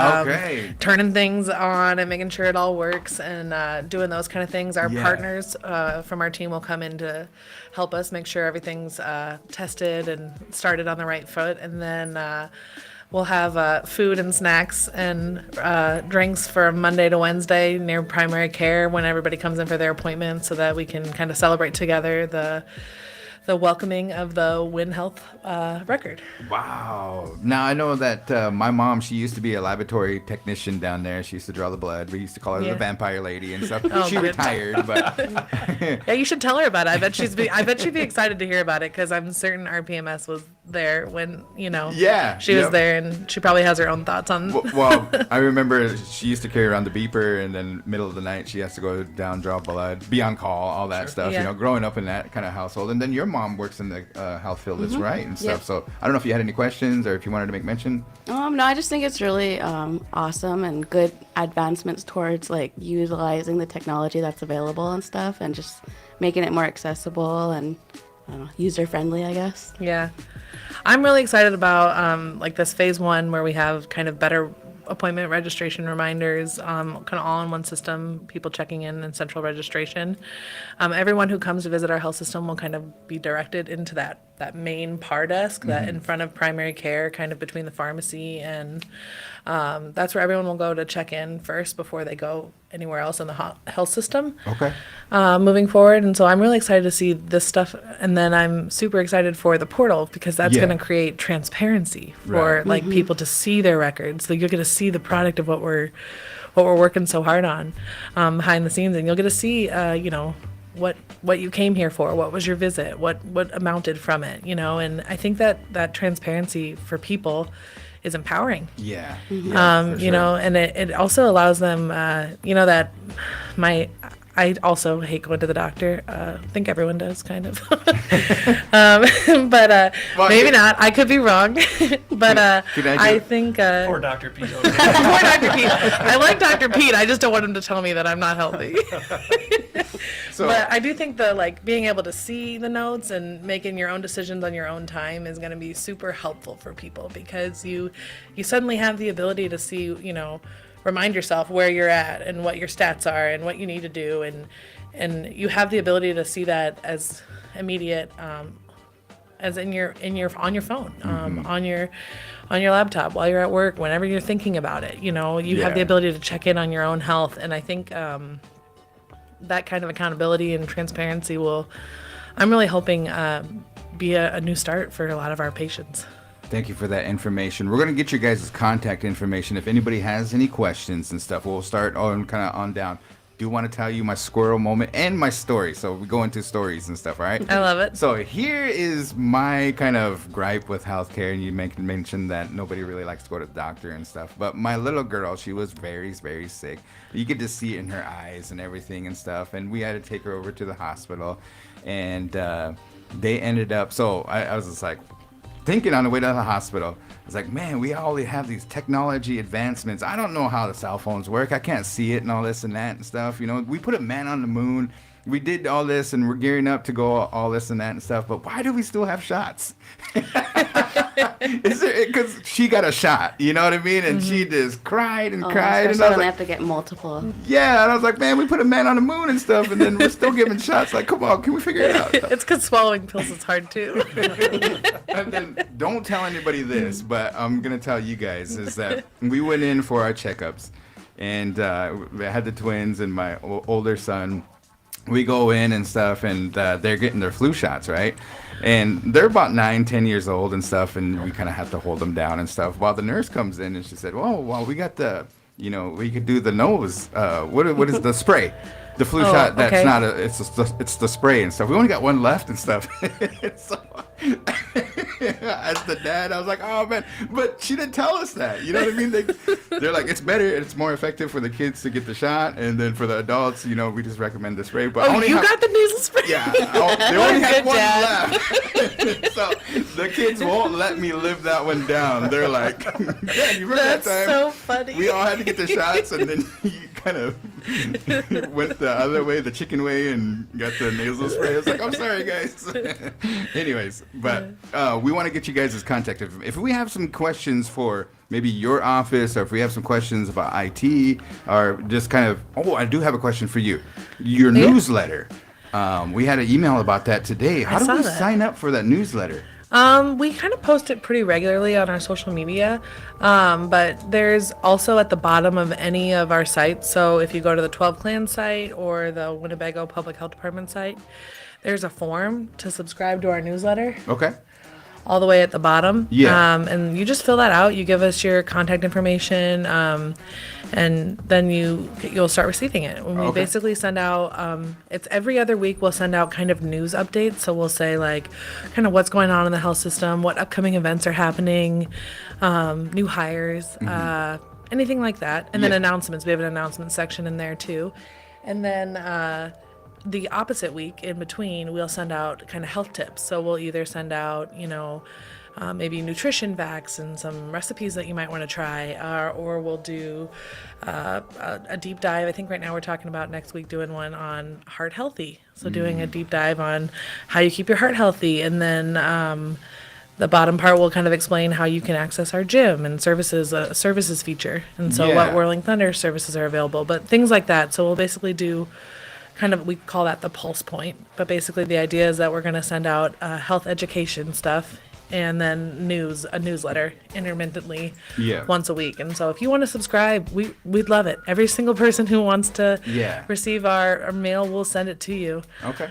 turning things on and making sure it all works, and doing those kind of things. Our partners from our team will come in to help us make sure everything's tested and started on the right foot, and then we'll have food and snacks and drinks from Monday to Wednesday near primary care when everybody comes in for their appointments, so that we can kind of celebrate together welcoming of the Win Health record. Wow. Now, I know that my mom, she used to be a laboratory technician down there. She used to draw the blood. We used to call her the vampire lady and stuff. Oh, she good. retired, but... Yeah, you should tell her about it. I bet she'd be excited to hear about it, because I'm certain RPMS was there when, she was there, and she probably has her own thoughts on. Well, I remember she used to carry around the beeper, and then middle of the night she has to go down, draw blood, be on call, all that stuff. Yeah. Growing up in that kind of household, and then your mom works in the health field, that's right, and stuff. Yep. So I don't know if you had any questions or if you wanted to make mention. No, I just think it's really awesome and good advancements towards like utilizing the technology that's available and stuff, and just making it more accessible and user friendly, I guess. Yeah, I'm really excited about like this phase 1 where we have kind of better appointment registration reminders, kind of all in one system, people checking in and central registration. Everyone who comes to visit our health system will kind of be directed into that main PAR desk, that in front of primary care, kind of between the pharmacy, and that's where everyone will go to check in first before they go anywhere else in the health system. Okay. Moving forward, and so I'm really excited to see this stuff, and then I'm super excited for the portal, because that's going to create transparency for like people to see their records. So you're going to see the product of what we're working so hard on behind the scenes, and you'll get to see what you came here for, what was your visit, what amounted from it, and I think that transparency for people is empowering. Yeah. And it also allows them, that I also hate going to the doctor. I think everyone does, kind of. But maybe not. I could be wrong. But I think... Or Dr. Pete. Poor Dr. Pete. I like Dr. Pete. I just don't want him to tell me that I'm not healthy. But I do think being able to see the notes and making your own decisions on your own time is going to be super helpful for people, because you suddenly have the ability to see, remind yourself where you're at and what your stats are and what you need to do, and you have the ability to see that as immediate as on your phone, on your laptop, while you're at work, whenever you're thinking about it. You have the ability to check in on your own health, and I think that kind of accountability and transparency I'm really hoping be a new start for a lot of our patients. Thank you for that information. We're going to get your guys' contact information. If anybody has any questions and stuff, we'll start on down. Do want to tell you my squirrel moment and my story. So we go into stories and stuff, all right? I love it. So here is my kind of gripe with healthcare. And you mentioned that nobody really likes to go to the doctor and stuff. But my little girl, she was very, very sick. You get to see it in her eyes and everything and stuff. And we had to take her over to the hospital. And they ended up, so I was just like, thinking on the way to the hospital, it's like, man, we already have these technology advancements. I don't know how the cell phones work. I can't see it and all this and that and stuff. We put a man on the moon. We did all this, and we're gearing up to go all this and that and stuff. But why do we still have shots? Because she got a shot, you know what I mean? And she just cried and cried. Especially And I was when they like, have to get multiple. yeah, and I was like, man, we put a man on the moon and stuff, and then we're still giving shots. Like, come on, can we figure it out? It's because swallowing pills is hard too. And then don't tell anybody this, but I'm going to tell you guys, is that we went in for our checkups, and we had the twins and my older son. We go in and stuff, and they're getting their flu shots, right? And they're about 9-10 years old and stuff, and we kind of have to hold them down and stuff. While the nurse comes in, and she said, well, we got the, we could do the nose. What is the spray? The flu shot, that's okay. not it's the spray and stuff. We only got one left and stuff. So, as the dad, I was like, oh man, but she didn't tell us that. You know what I mean? They're like, it's better, it's more effective for the kids to get the shot, and then for the adults, we just recommend the spray. But got the nasal spray? Yeah, they only have one Dad. left. So the kids won't let me live that one down. They're like, Dad, you remember That's that time? so funny. We all had to get the shots, and then you kind of went the other way, the chicken way, and got the nasal spray. I was like, I'm sorry, guys. Anyways, but we want to get you guys' contact. If we have some questions for maybe your office, or if we have some questions about IT, or just kind of, I do have a question for you. Your newsletter. We had an email about that today. How do we sign up for that newsletter? We kind of post it pretty regularly on our social media, but there's also at the bottom of any of our sites. So if you go to the 12 Clan site or the Winnebago Public Health Department site, there's a form to subscribe to our newsletter. Okay. All the way at the bottom. Yeah. And you just fill that out. You give us your contact information, and then you'll start receiving it. When we Okay. basically send out, it's every other week we'll send out kind of news updates. So we'll say like kind of what's going on in the health system, what upcoming events are happening, new hires, anything like that. And then Yeah. announcements. We have an announcement section in there too. And then the opposite week in between, we'll send out kind of health tips. So we'll either send out, maybe nutrition facts and some recipes that you might want to try, or we'll do a deep dive. I think right now we're talking about next week doing one on heart healthy. So doing a deep dive on how you keep your heart healthy. And then the bottom part will kind of explain how you can access our gym and services feature. And so what Yeah. Whirling Thunder services are available, but things like that. So we'll basically do kind of, we call that the pulse point, but basically the idea is that we're going to send out health education stuff and then a newsletter intermittently Yeah. once a week. And so if you want to subscribe, we'd love it. Every single person who wants to Yeah. receive our mail, we'll send it to you. Okay.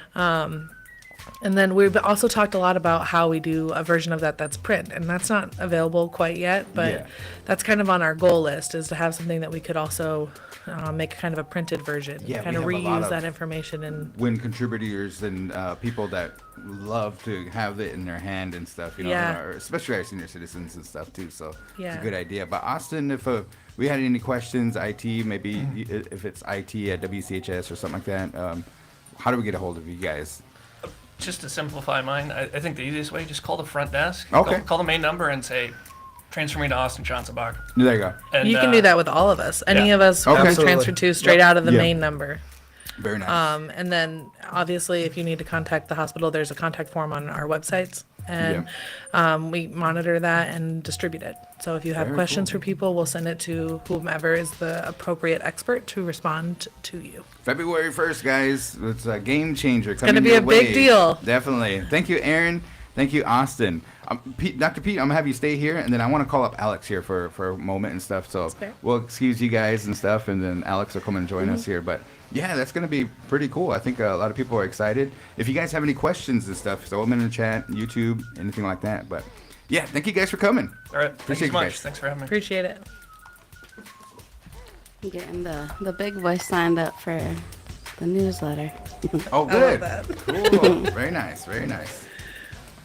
And then we've also talked a lot about how we do a version of that that's print, and that's not available quite yet, but Yeah. that's kind of on our goal list, is to have something that we could also make kind of a printed version, Yeah, kind we of have a lot reuse of that information. And When contributors and people that love to have it in their hand and stuff, Yeah. especially our senior citizens and stuff too. So it's Yeah. a good idea. But Austin, if we had any questions, IT, maybe if it's IT at WCHS or something like that, how do we get a hold of you guys? Just to simplify mine, I think the easiest way, just call the front desk. Okay. Call the main number and say, transfer me to Austin Schanzenbach. There you go. And you can do that with all of us. Any yeah. of us Okay. can Absolutely. transfer to straight Yep. out of the Yeah. main number. Very nice. And then obviously if you need to contact the hospital, there's a contact form on our websites, and we monitor that and distribute it. So if you have Very questions cool. for people, we'll send it to whomever is the appropriate expert to respond to you. February 1st, guys. It's a game changer. gonna coming be your a big way. deal. Definitely. Thank you, Aaron. Thank you, Austin. Dr. Pete, I'm going to have you stay here, and then I want to call up Alex here for a moment and stuff. So fair. we'll excuse you guys and stuff, and then Alex will come and join us here. But yeah, that's going to be pretty cool. I think a lot of people are excited. If you guys have any questions and stuff, throw them in the chat, YouTube, anything like that. But yeah, thank you guys for coming. All right. Thank Appreciate you so you much. guys. Thanks for having me. Appreciate it. Getting the big boy signed up for the newsletter. Oh, good. that. Cool. Very nice. Very nice.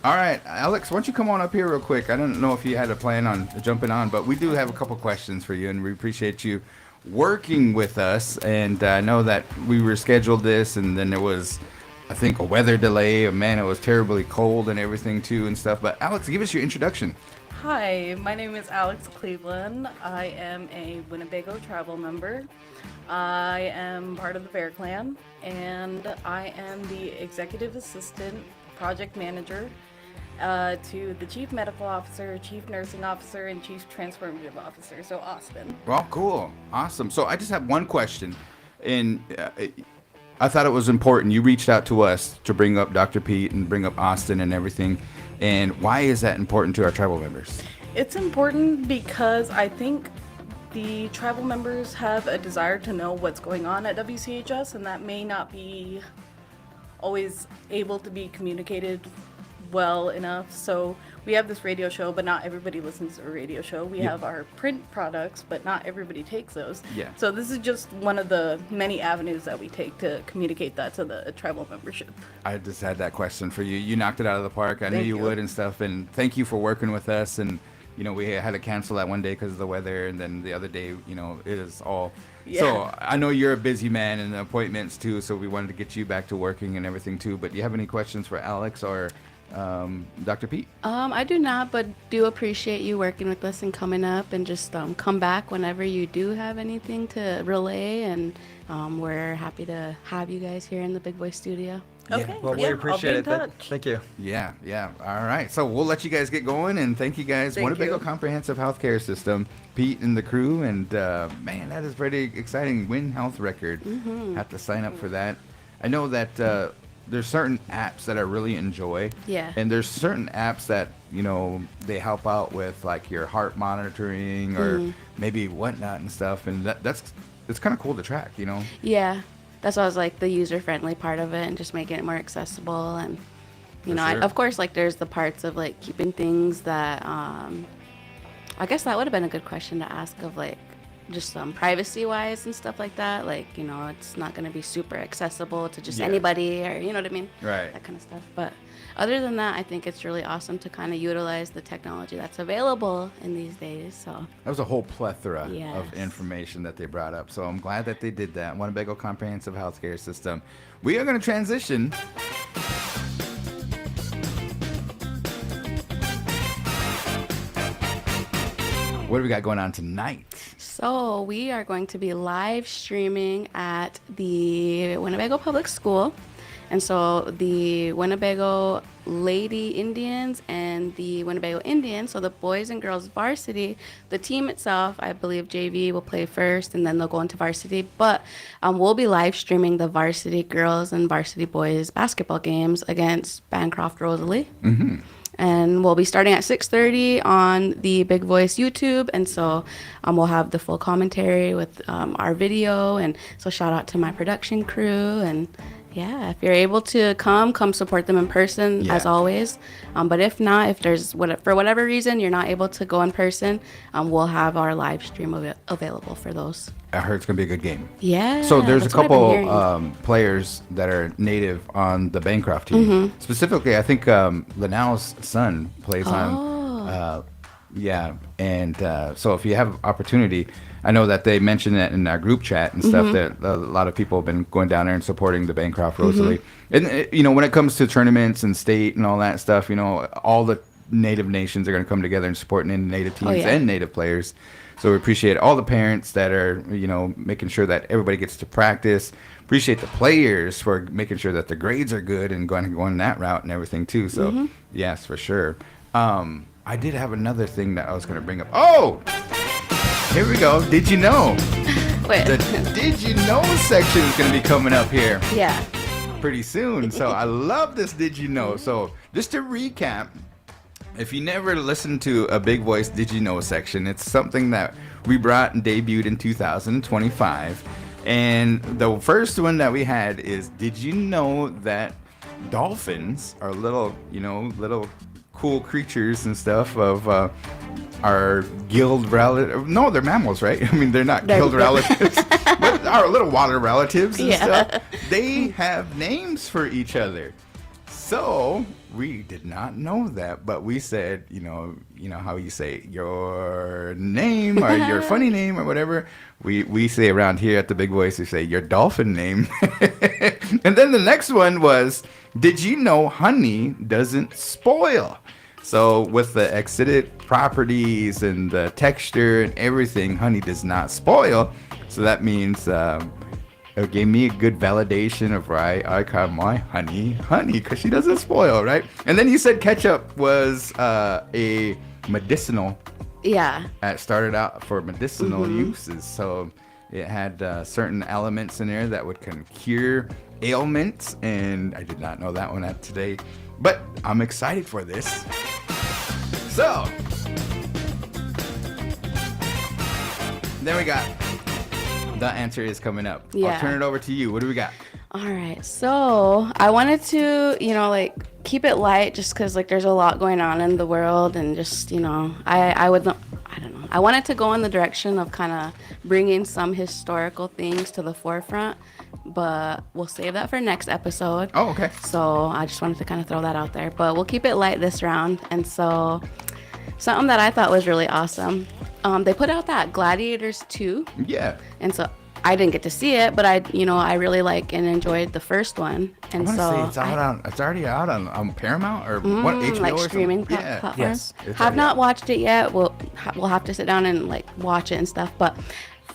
All right, Alex, why don't you come on up here real quick? I don't know if you had a plan on jumping on, but we do have a couple questions for you, and we appreciate you working with us. And I know that we were scheduled this, and then there was, I think, a weather delay. And man, it was terribly cold and everything too and stuff. But Alex, give us your introduction. Hi, my name is Alex Cleveland. I am a Winnebago travel member. I am part of the Bear Clan, and I am the executive assistant project manager to the chief medical officer, chief nursing officer, and chief transformative officer, so Austin. Well, cool. Awesome. So I just have one question, and I thought it was important. You reached out to us to bring up Dr. Pete and bring up Austin and everything. And why is that important to our tribal members? It's important because I think the tribal members have a desire to know what's going on at WCHS, and that may not be always able to be communicated well enough. So we have this radio show, but not everybody listens to a radio show. We have our print products, but not everybody takes those. Yeah. So this is just one of the many avenues that we take to communicate that to the tribal membership. I just had that question for you. You knocked it out of the park. I knew Thank you you. would and stuff. And thank you for working with us. And, we had to cancel that one day because of the weather. And then the other day, it is all. Yeah. So I know you're a busy man and appointments too. So we wanted to get you back to working and everything too. But do you have any questions for Alex or Dr. Pete? I do not, but do appreciate you working with us and coming up, and just come back whenever you do have anything to relay, and we're happy to have you guys here in the Big Boy Studio. Okay. Well, we yeah, appreciate I'll it. be in touch. Thank you. Yeah. All right. So we'll let you guys get going, and thank you guys. Thank Winnebago you. Comprehensive Healthcare System, Pete and the crew, and man, that is pretty exciting. Win health record. Have to sign up for that. I know that there's certain apps that I really enjoy. Yeah. And there's certain apps that, you know, they help out with like your heart monitoring or maybe whatnot and stuff. And it's kind of cool to track, you know? Yeah. That's why I was like the user-friendly part of it and just making it more accessible. And, you know, sure. of course, like there's the parts of like keeping things that, I guess that would have been a good question to ask of like, just privacy wise and stuff like that, like, you know, it's not going to be super accessible to just anybody, or you know what I mean, Right. that kind of stuff. But other than that, I think it's really awesome to kind of utilize the technology that's available in these days. So That was a whole plethora Yes. of information that they brought up. So I'm glad that they did that. Winnebago Comprehensive Healthcare System. We are going to transition. What do we got going on tonight? So we are going to be live streaming at the Winnebago Public School. And so the Winnebago Lady Indians and the Winnebago Indians, so the boys and girls varsity, the team itself, I believe JV will play first and then they'll go into varsity. But we'll be live streaming the varsity girls and varsity boys basketball games against Bancroft Rosalie. Mm-hmm. And we'll be starting at 6:30 on the Big Voice YouTube. And so we'll have the full commentary with our video. And so shout out to my production crew. And yeah, if you're able to come support them in person as always. But if not, if there's for whatever reason you're not able to go in person, we'll have our live stream available for those. I heard it's going to be a good game. Yeah. So there's a that's what I've been couple hearing. players that are native on the Bancroft team. Mm-hmm. Specifically, I think Linnell's son plays Oh. on. And so if you have opportunity, I know that they mentioned that in our group chat and stuff Mm-hmm. that a lot of people have been going down there and supporting the Bancroft Rosalie. And you know, when it comes to tournaments and state and all that stuff, you know, all the native nations are going to come together and support native teams yeah. and native players. So we appreciate all the parents that are, you know, making sure that everybody gets to practice. Appreciate the players for making sure that the grades are good and going that route and everything too. So yes, for sure. I did have another thing that I was going to bring up. Oh, here we go. Did you know? Wait. The Did You Know section is going to be coming up here Yeah. pretty soon. So I love this Did You Know. So just to recap, if you never listened to a Big Voice Did You Know section, it's something that we brought and debuted in 2025. And the first one that we had is, did you know that dolphins are little cool creatures and stuff of our guild relatives? No, they're mammals, right? I mean, they're not guild relatives, but our little water relatives and stuff. They have names for each other. So we did not know that, but we said, you know how you say your name or your funny name or whatever. We say around here at the Big Voice, we say your dolphin name. And then the next one was, did you know honey doesn't spoil? So with the acidic properties and the texture and everything, honey does not spoil. So that means it gave me a good validation of why I call my honey, because she doesn't spoil, right? And then you said ketchup was a medicinal. Yeah. It started out for medicinal uses. So it had certain elements in there that can cure ailments. And I did not know that one at today. But I'm excited for this. So, then we got the answer is coming up. Yeah. I'll turn it over to you. What do we got? All right. So I wanted to, keep it light just because, there's a lot going on in the world. And just, I don't know. I wanted to go in the direction of kind of bringing some historical things to the forefront. But we'll save that for next episode. Oh, okay. So I just wanted to kind of throw that out there. But we'll keep it light this round. And so something that I thought was really awesome. They put out that Gladiators 2. Yeah. And so I didn't get to see it, but I really like and enjoyed the first one. And I so want to say it's already out on Paramount or what, HBO like or something? streaming Yeah. platforms. Yes. It's Have already not out. watched it yet. We'll have to sit down and watch it and stuff. But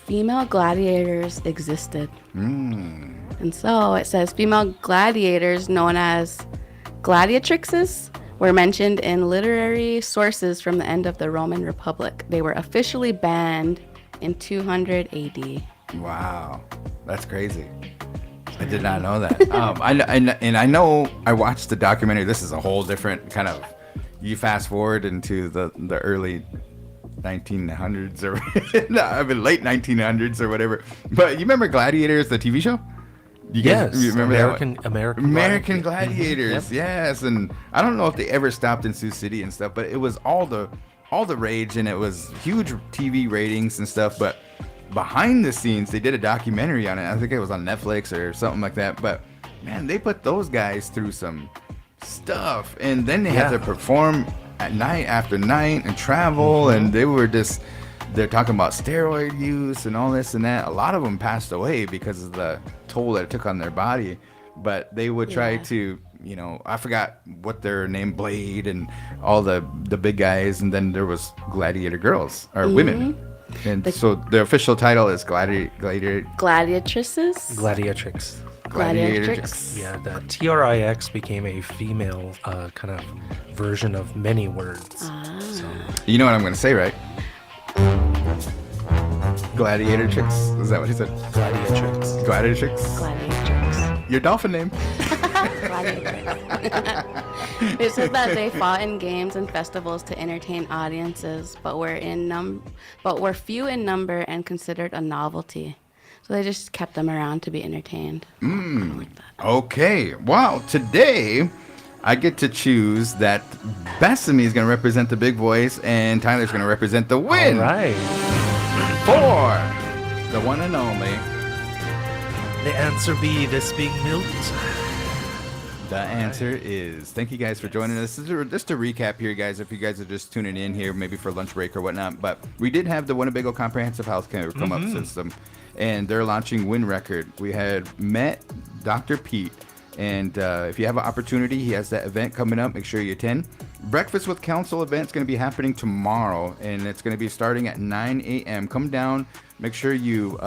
female gladiators existed. And so it says female gladiators known as gladiatrixes were mentioned in literary sources from the end of the Roman Republic. They were officially banned in 200 AD. Wow. That's crazy. I did not know that. I know I watched the documentary. This is a whole different kind of. You fast forward into the early 1900s or late 1900s or whatever. But you remember Gladiators, the TV show? You guys, you remember American Gladiators? Yep. Yes, and I don't know if they ever stopped in Sioux City and stuff, but it was all the rage, and it was huge TV ratings and stuff. But behind the scenes, they did a documentary on it. I think it was on Netflix or something like that. But man, they put those guys through some stuff, and then they had to perform at night after night and travel, and they're talking about steroid use and all this and that. A lot of them passed away because of the toll that it took on their body, but they would try to, I forgot what their name, Blade and all the big guys, and then there was gladiator girls or women. And so the official title is Gladiatrices? Gladiatrix. Gladiatrix. Yeah, the TRIX became a female kind of version of many words. So. You know what I'm going to say, right? Gladiator chicks. Is that what he said? Gladiatrix. Gladiatrix. Gladiatrix. Your dolphin name. Gladiatrix. It says that they fought in games and festivals to entertain audiences, but were few in number and considered a novelty. So they just kept them around to be entertained. Like that. Okay. Well, today I get to choose that Bethany is going to represent the big boys and Tyler's going to represent the win. All right. For the one and only. The answer B, this being Milt. The answer is, thank you guys for joining us. Just to recap here, guys, if you guys are just tuning in here, maybe for lunch break or whatnot, but we did have the Winnebago Comprehensive Healthcare come up system, and they're launching Win Record. We had met Dr. Pete, and if you have an opportunity, he has that event coming up. Make sure you attend. Breakfast with Council event is going to be happening tomorrow, and it's going to be starting at 9 a.m. Come down. Make sure you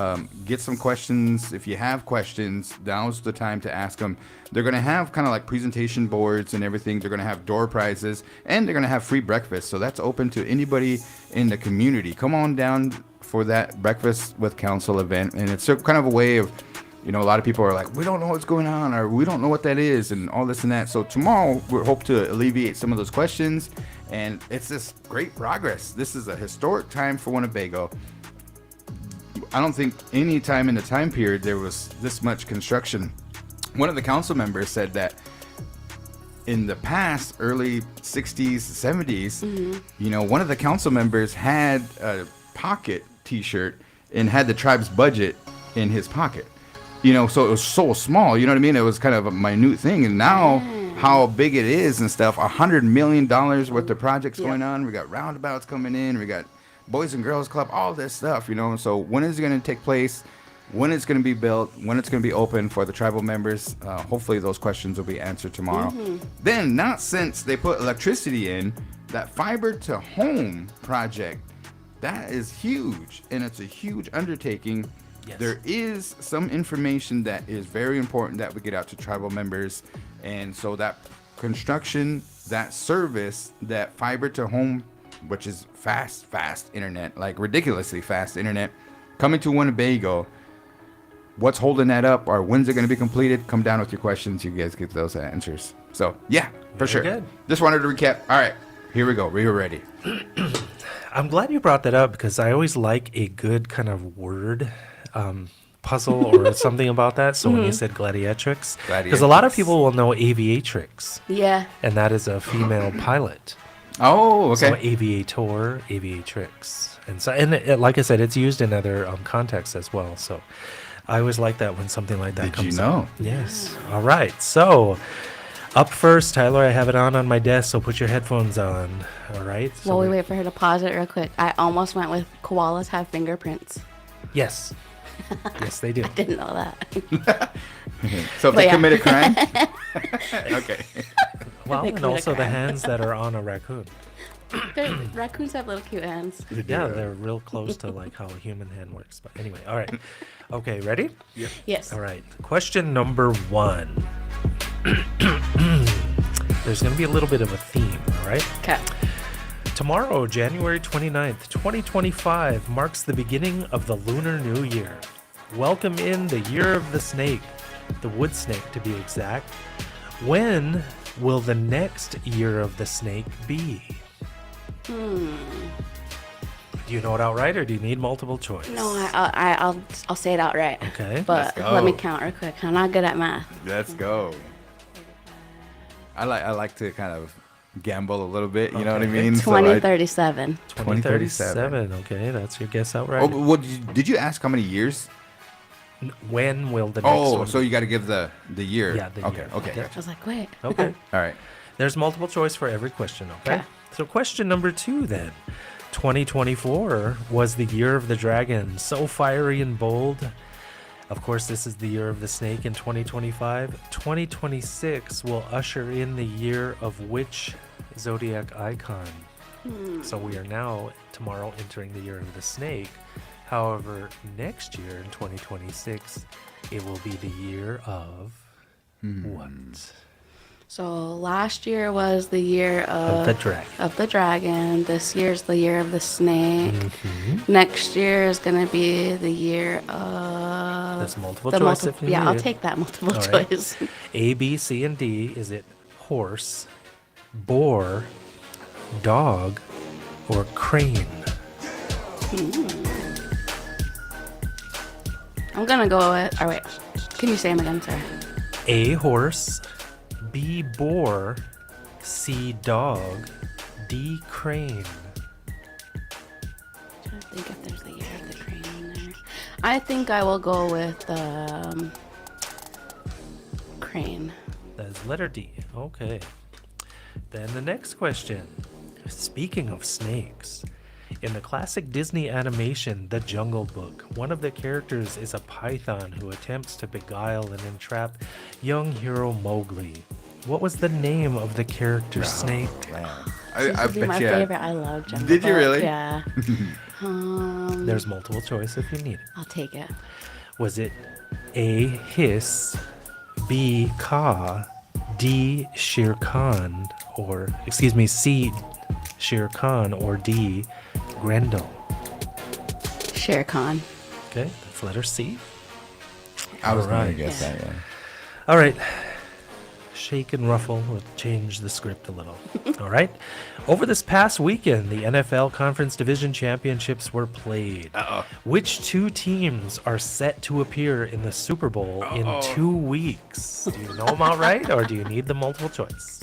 get some questions. If you have questions, now's the time to ask them. They're going to have kind of like presentation boards and everything. They're going to have door prizes, and they're going to have free breakfast. So that's open to anybody in the community. Come on down for that Breakfast with Council event. And it's kind of a way of, a lot of people are like, we don't know what's going on, or we don't know what that is, and all this and that. So tomorrow, we hope to alleviate some of those questions. And it's just great progress. This is a historic time for Winnebago. I don't think any time in the time period there was this much construction. One of the council members said that in the past, early 60s, 70s, one of the council members had a pocket t-shirt and had the tribe's budget in his pocket. So it was so small, you know what I mean? It was kind of a minute thing. And now how big it is and stuff, $100 million worth of projects going on. We got roundabouts coming in. We got Boys and Girls Club, all this stuff, So when is it going to take place? When it's going to be built? When it's going to be open for the tribal members? Hopefully those questions will be answered tomorrow. Then, not since they put electricity in, that fiber to home project, that is huge. And it's a huge undertaking. Yes. There is some information that is very important that we get out to tribal members. And so that construction, that service, that fiber to home, which is fast internet, like ridiculously fast internet, coming to Winnebago. What's holding that up, or when's it going to be completed? Come down with your questions. You guys get those answers. So, yeah, for sure. Good. Just wanted to recap. All right, here we go. We were ready. I'm glad you brought that up because I always like a good kind of word puzzle or something about that. So when you said gladiatrix, because a lot of people will know aviatrix. Yeah. And that is a female pilot. Oh, okay. So aviator, aviatrix. And so, like I said, it's used in other contexts as well. So I always like that when something like that comes up. Yes. All right. So up first, Tyler, I have it on my desk, so put your headphones on. All right. So While we wait for her to pause it real quick, I almost went with koalas have fingerprints. Yes. Yes, they do. I didn't know that. So if they commit a crime? Okay. Well, and also the hands that are on a raccoon. Raccoons have little cute hands. Yeah, they're real close to like how a human hand works. But anyway, all right. Okay, ready? Yep. Yes. All right. Question number 1. There's going to be a little bit of a theme, all right? Okay. Tomorrow, January 29th, 2025, marks the beginning of the Lunar New Year. Welcome in the Year of the Snake. the wood snake to be exact. When will the next year of the snake be? Do you know it outright, or do you need multiple choice? No, I'll say it outright. Okay. But let me count real quick. I'm not good at math. Let's go. I like to kind of gamble a little bit. You know what I mean? 2037. 2037. Okay, that's your guess outright. Oh, what did you ask? How many years? When will the next one? So you got to give the year. Yeah, the year. Okay. I was like, wait. Okay. All right. There's multiple choice for every question, okay? Okay. So question number 2 then. 2024 was the year of the dragon, so fiery and bold. Of course, this is the year of the snake in 2025. 2026 will usher in the year of which zodiac icon? So we are now, tomorrow, entering the year of the snake. However, next year in 2026, it will be the year of what? So last year was the year Of the dragon. Of the dragon. This year's the year of the snake. Next year is going to be the year of... That's multiple choice if you Yeah, need I'll it. take that multiple All right. choice. A, B, C, and D. Is it horse, boar, dog, or crane? I'm going to go with... Oh, wait. Can you say them again? Sorry. A, horse, B, boar, C, dog, D, crane. Trying to think if there's a year of the crane in there. I think I will go with crane. That is letter D. Okay. Then the next question. Speaking of snakes, in the classic Disney animation, The Jungle Book, one of the characters is a python who attempts to beguile and entrap young hero Mowgli. What was the name of the character snake? Seems I to be bet my you. favorite. I love Jungle Did you Book. really? Yeah. There's multiple choice if you need it. I'll take it. Was it A, Hiss, B, Ka, D, Shere Khan, or, excuse me, C, Shere Khan, or D, Grendel? Shere Khan. Okay, that's letter C. I was going to Alright. guess that, yeah. All right. Shake and ruffle. We'll change the script a little. All right. Over this past weekend, the NFL Conference Division Championships were played. Which two teams are set to appear in the Super Bowl in 2 weeks? Do you know them outright, or do you need the multiple choice?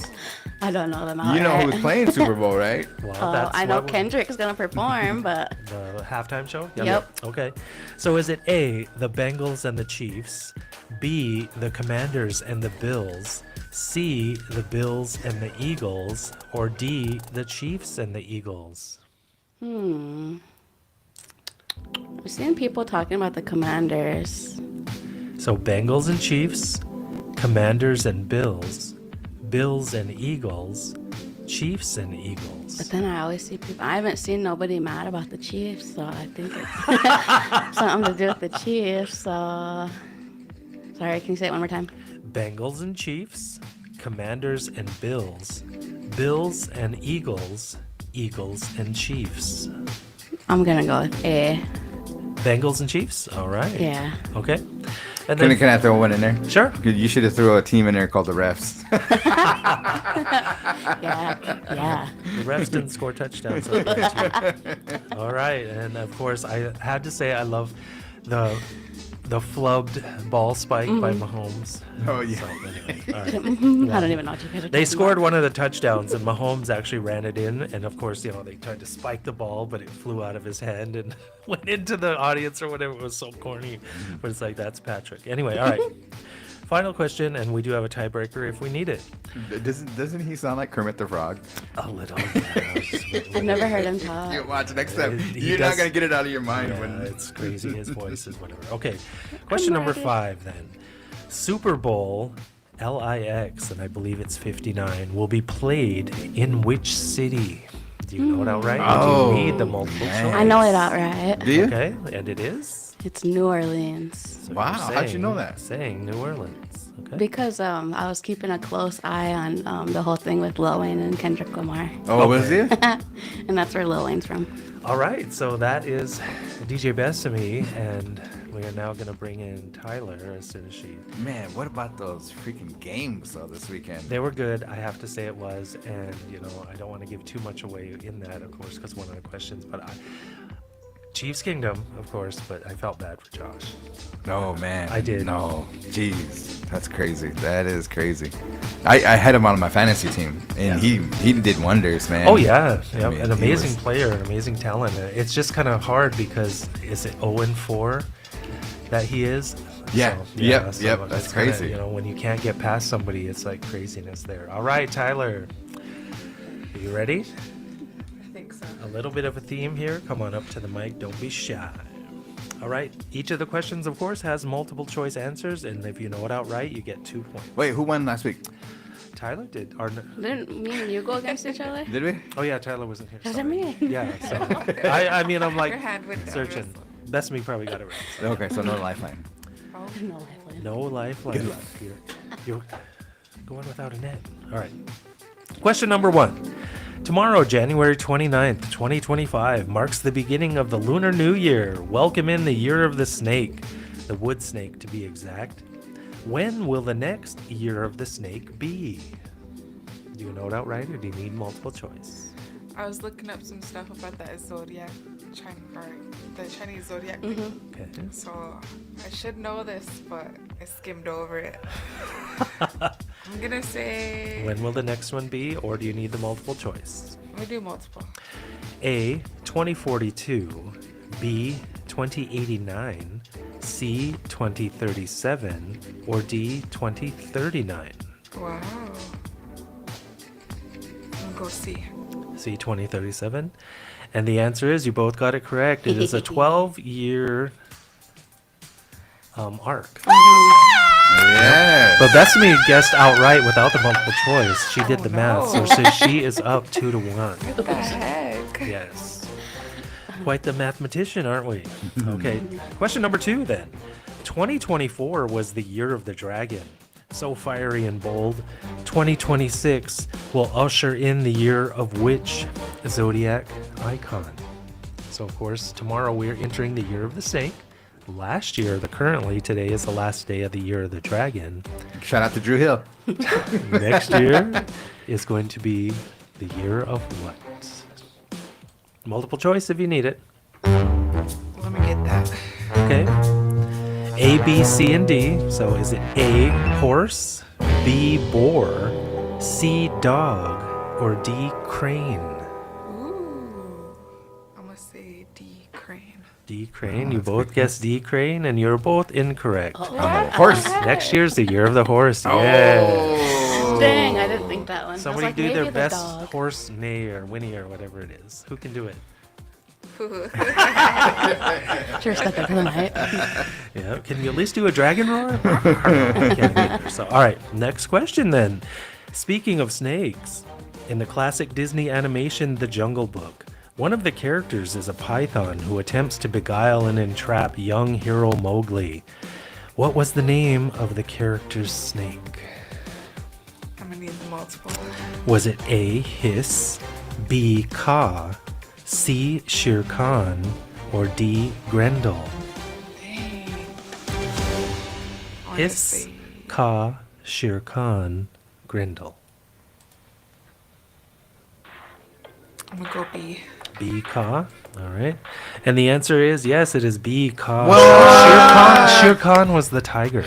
I don't know them You know outright. who's playing Super Bowl, right? Well, I know what Kendrick's going to perform, but the halftime show? Yep. Okay. So is it A, the Bengals and the Chiefs, B, the Commanders and the Bills, C, the Bills and the Eagles, or D, the Chiefs and the Eagles? I'm seeing people talking about the Commanders. So Bengals and Chiefs, Commanders and Bills, Bills and Eagles, Chiefs and Eagles. But then I always see people. I haven't seen nobody mad about the Chiefs, so I think it's something to do with the Chiefs. So, sorry, can you say it one more time? Bengals and Chiefs, Commanders and Bills, Bills and Eagles, Eagles and Chiefs. I'm gonna go with A. Bengals and Chiefs? All right. Yeah. Okay. And Can then, I throw one in there? Sure. You should have threw a team in there called the Refs. Yeah. The refs didn't score touchdowns. So that's you. All right. And of course, I had to say I love the flubbed ball spike by Mahomes. Oh, yeah. So, anyway, all right. I don't even know what you guys are They talking scored about. one of the touchdowns, and Mahomes actually ran it in. And of course, you know, they tried to spike the ball, but it flew out of his hand and went into the audience or whatever. It was so corny. But it's like, that's Patrick. Anyway, all right. Final question, and we do have a tiebreaker if we need it. Doesn't he sound like Kermit the Frog? A little. Yeah, I've never heard him talk. You watch next time. He You're does- not gonna get it out of your mind Yeah, when it's crazy. His voice is whatever. Okay. Question number 5 then. Super Bowl LIX, and I believe it's 59, will be played in which city? Do you know it outright? Or do Oh, you need the multiple man. choice? I know it outright. Do you? Okay, and it is? It's New Orleans. So Wow, you're how'd you know that? Saying New Orleans. Okay. Because I was keeping a close eye on the whole thing with Lil Wayne and Kendrick Lamar. Oh, was it? And that's where Lil Wayne's from. All right, so that is DJ Bethany, and we we are now going to bring in Tyler as soon as she... Man, what about those freaking games though this weekend? They were good. I have to say it was. And, you know, I don't want to give too much away in that, of course, because one of the questions. But Chiefs Kingdom, of course, but I felt bad for Josh. No, man. I did. No. Jeez. That's crazy. That is crazy. I had him on my fantasy team, and he did wonders, man. Oh, yeah. Yep. I mean, an amazing player, an amazing talent. It's just kind of hard because is it 0-4 that he is? Yeah. So, Yep. so Yep. That's it's kinda, crazy. you know, when you can't get past somebody, it's like craziness there. All right, Tyler. Are you ready? I think so. A little bit of a theme here. Come on up to the mic. Don't be shy. All right. Each of the questions, of course, has multiple choice answers, and if you know it outright, you get 2 points. Wait, who won last week? Tyler did. Didn't me and you go against each other? Did we? Oh yeah, Tyler wasn't here. Does it sorry. mean? Yeah. So I mean, I'm like Your hand went down searching. real slow. Best me probably got it right. So. Okay, so no lifeline. Oh, No lifeline. No lifeline. You're going without a net. All right. Question number 1. Tomorrow, January 29th, 2025, marks the beginning of the Lunar New Year. Welcome in the Year of the Snake, the wood snake to be exact. When will the next Year of the Snake be? Do you know it outright, or do you need multiple choice? I was looking up some stuff about that zodiac, the Chinese zodiac. Okay. So I should know this, but I skimmed over it. I'm gonna say. When will the next one be, or do you need the multiple choice? We do multiple. A, 2042, B, 2089, C, 2037, or D, 2039? Wow. I'm gonna go C. C, 2037. And the answer is you both got it correct. It is a 12-year arc. Yeah. But Bethany guessed outright without the multiple choice. She did the math, so she is up 2-1. What the heck? Yes. Quite the mathematician, aren't we? Okay. Question number 2 then. 2024 was the year of the dragon. So fiery and bold. 2026 will usher in the year of which zodiac icon? So, of course, tomorrow we're entering the year of the snake. Last year, today is the last day of the year of the dragon. Shout out to Drew Hill. Next year is going to be the year of what? Multiple choice if you need it. Let me get that. Okay. A, B, C, and D. So is it A, horse, B, boar, C, dog, or D, crane? Ooh. I'm gonna say D, crane. D, crane. You both guessed D, crane, and you're both incorrect. Horse. Next year's the year of the horse. Yeah. Dang, I didn't think that one. I was Somebody like, do maybe their the best dog. horse neigh or whinny or whatever it is. Who can do it? Sure, step into the mic. Yeah. Can you at least do a dragon roar? I can't either. So, all right. Next question then. Speaking of snakes, in the classic Disney animation The Jungle Book, one of the characters is a python who attempts to beguile and entrap young hero Mowgli. What was the name of the character's snake? I'm gonna need the multiple. Was it A, Hiss, B, Ka, C, Shere Khan, or D, Grendel? Dang. I Hiss, say Ka, Shere Khan, Grendel. I'm gonna go B. B, Ka. All right. And the answer is yes, it is B, Ka. Shere Khan was the tiger.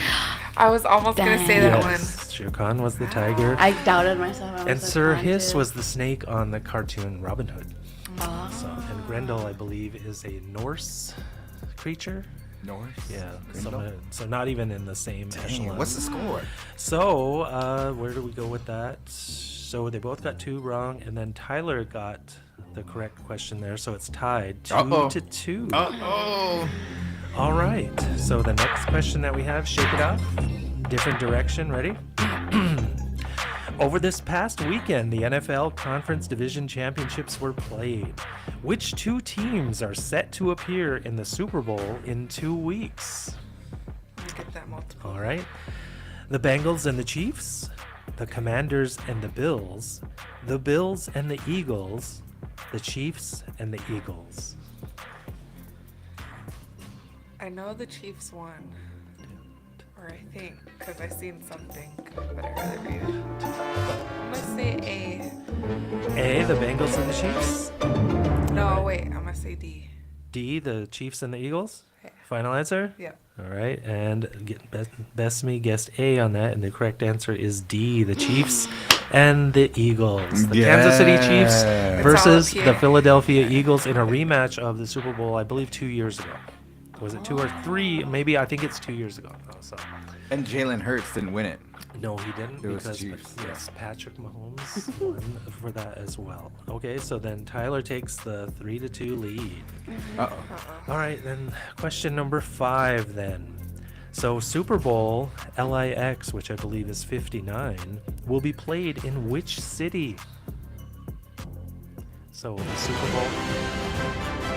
I was almost gonna say that one. Yes, Shere Khan was the tiger. I doubted myself. I was And like, Sir "Come on, Hiss dude." was the snake on the cartoon Robin Hood. Oh. So, and Grendel, I believe, is a Norse creature. North. Yeah. Grendel? So not even in the same echelon. What's the score? So, where do we go with that? So they both got 2 wrong, and then Tyler got the correct question there, so it's tied 2-2. Uh-oh. All right. So the next question that we have, shake it up. Different direction. Ready? Over this past weekend, the NFL Conference Division Championships were played. Which 2 teams are set to appear in the Super Bowl in 2 weeks? Let me get that multiple. All right. The Bengals and the Chiefs, the Commanders and the Bills and the Eagles, the Chiefs and the Eagles. I I know the Chiefs won. Or I think, because I seen something, but I really read it. I'm going to say A. A, the Bengals and the Chiefs. No, wait, I'm going to say D. D, the Chiefs and the Eagles. Yeah. Final answer? Yeah. All right, and Bethany guessed A on that, and the correct answer is D, the Chiefs and the Eagles. The Kansas City Chiefs versus the Philadelphia Eagles in a rematch of the Super Bowl, I believe 2 years ago. Was it 2 or 3? Maybe, I think it's 2 years ago. Oh, so. And Jalen Hurts didn't win it. No, he didn't, It was because Chiefs, yes, Patrick Mahomes won for that as well. Okay, so then Tyler takes the 3-2 lead. Uh-oh. All right, then question number 5 then. So Super Bowl LIX, which I believe is 59, will be played in which city? So the Super Bowl.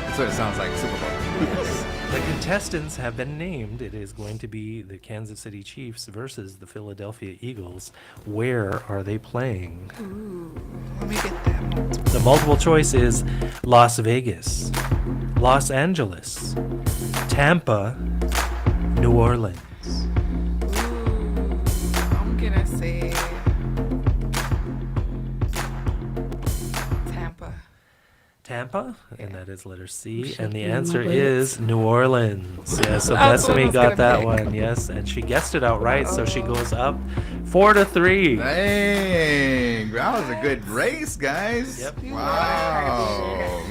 That's what it sounds like, Super Bowl. Yes. The contestants have been named. It is going to be the Kansas City Chiefs versus the Philadelphia Eagles. Where are they playing? Ooh, let me get that. The multiple choice is Las Vegas, Los Angeles, Tampa, New Orleans. Ooh, I'm going to say Tampa. Tampa, and that is letter C, Shaking and the my answer boots. is New Orleans. Yeah, so That's what I Bethany was got gonna that pick. one, yes, and she guessed it outright, so she goes up 4-3. Dang, that was a good race, guys. Yep. Wow.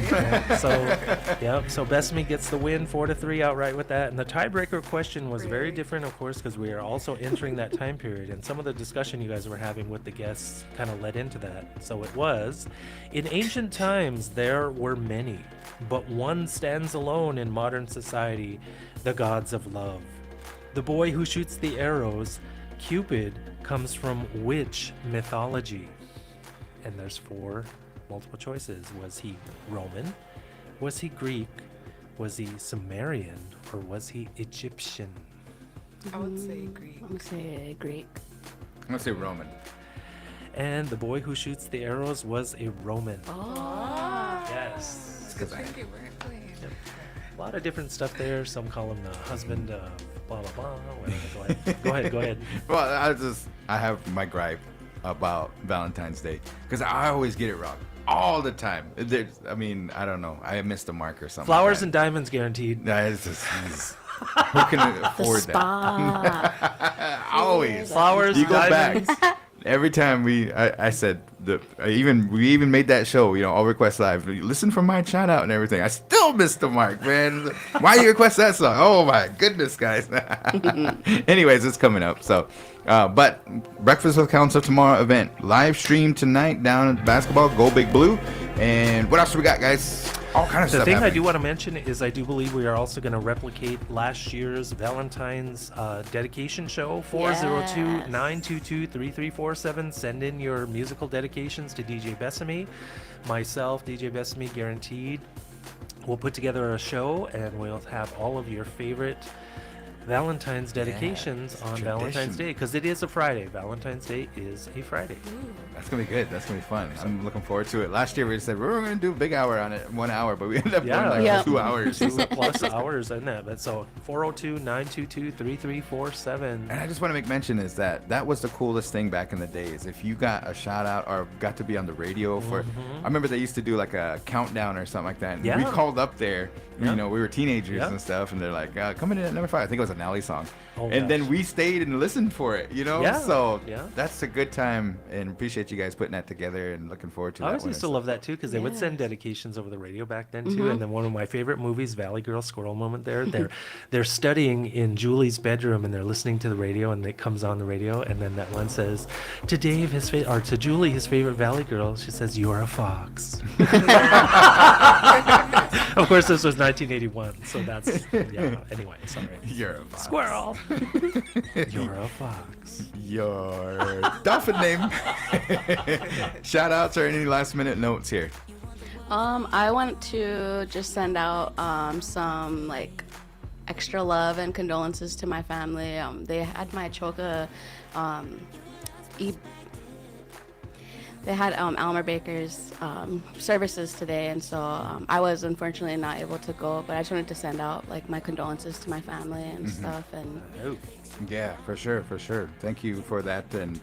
So Bethany gets the win 4-3 outright with that, and the tiebreaker question was very different, of course, because we are also entering that time period, and some of the discussion you guys were having with the guests kind of led into that. So it was, in ancient times there were many, but one stands alone in modern society, the gods of love. The boy who shoots the arrows, Cupid, comes from which mythology? And there's 4 multiple choices. Was he Roman? Was he Greek? Was he Sumerian? Or was he Egyptian? I would say Greek. I'm going to say Greek. I'm going to say Roman. And the boy who shoots the arrows was a Roman. Oh. Yes. Good thing you weren't playing. A lot of different stuff there. Some call him the husband of blah, blah, blah. Whatever. Go ahead. Well, I have my gripe about Valentine's Day because I always get it wrong all the time. I don't know. I missed the mark or something. Flowers and diamonds guaranteed. Nah, it's just, who can afford The that? spa. Always. Flowers, You go diamonds. back. Every time I said we even made that show, all requests live. Listen for my shout out and everything. I still missed the mark, man. Why you request that song? Oh my goodness, guys. Anyways, it's coming up. So, but Breakfast with Council tomorrow event live stream tonight down at basketball. Go Big Blue. And what else do we got, guys? All kind of The stuff. thing I happening. do want to mention is I do believe we are also going to replicate last year's Valentine's dedication show. 402-922-3347. Send in your musical dedications to DJ Bethany, myself, DJ Bethany guaranteed. We'll put together a show and we'll have all of your favorite Valentine's dedications on Valentine's Day, because it is a Friday. Valentine's Day is a Friday. That's going to be good. That's going to be fun. I'm looking forward to it. Last year we said we were going to do a big hour on it, 1 hour, but we ended up going like 2 hours. 2+ hours in that. But so 402-922-3347. And I just want to make mention is that was the coolest thing back in the days. If you got a shout out or got to be on the radio for, I remember they used to do like a countdown or something like that. And we called up there, we were teenagers and stuff, and they're like, coming in at number 5. I think it was a Nelly song. Then we stayed and listened for it, So that's a good time, and appreciate you guys putting that together and looking forward to that. I always used to love that too, because they would send dedications over the radio back then too. And then one of my favorite movies, Valley Girl, Squirrel Moment. They're studying in Julie's bedroom and they're listening to the radio, and it comes on the radio, and then that one says to Dave to Julie his favorite Valley Girl. She says, "You're a fox." Of course, this was 1981, so that's Anyway, sorry. You're a fox. Squirrel. You're a fox. Your dolphin name. Shout outs or any last minute notes here? I want to just send out some extra love and condolences to my family. they had Elmer Baker's services today, and so I was unfortunately not able to go. But I just wanted to send out like my condolences to my family and stuff. And Yeah, for sure, for sure. Thank you for that, and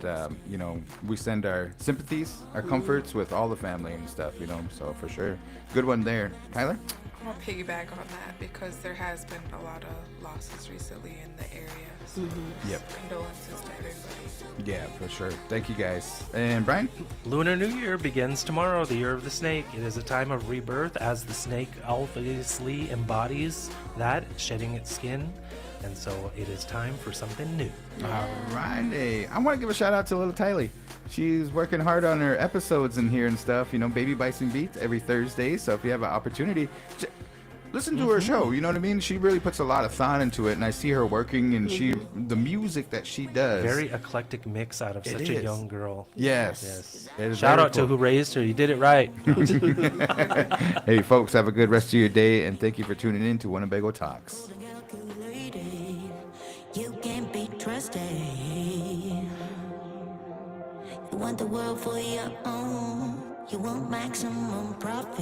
you know, we send our sympathies, our comforts with all the family and stuff. You know, so for sure, good one there, Tyler. I'm gonna piggyback on that because there has been a lot of losses recently in the area. So Yep. condolences to everybody. Yeah, for sure. Thank you guys. And Brian. Lunar New Year begins tomorrow, the year of the snake. It is a time of rebirth as the snake obviously embodies that, shedding its skin. And so it is time for something new. All righty. I want to give a shout out to little Tylee. She's working hard on her episodes in here and stuff. You know, Baby Bison Beats every Thursday. So if you have an opportunity, listen to her show. You know what I mean? She really puts a lot of thought into it, and I see her working, and the music that she does. Very eclectic mix out of such a young girl. Yes. It is Shout very out to cool. who raised her. You did it right. Hey, folks, have a good rest of your day, and thank you for tuning in to Winnebago Talks. You can't be trusted. You want the world for your own. You want maximum profit.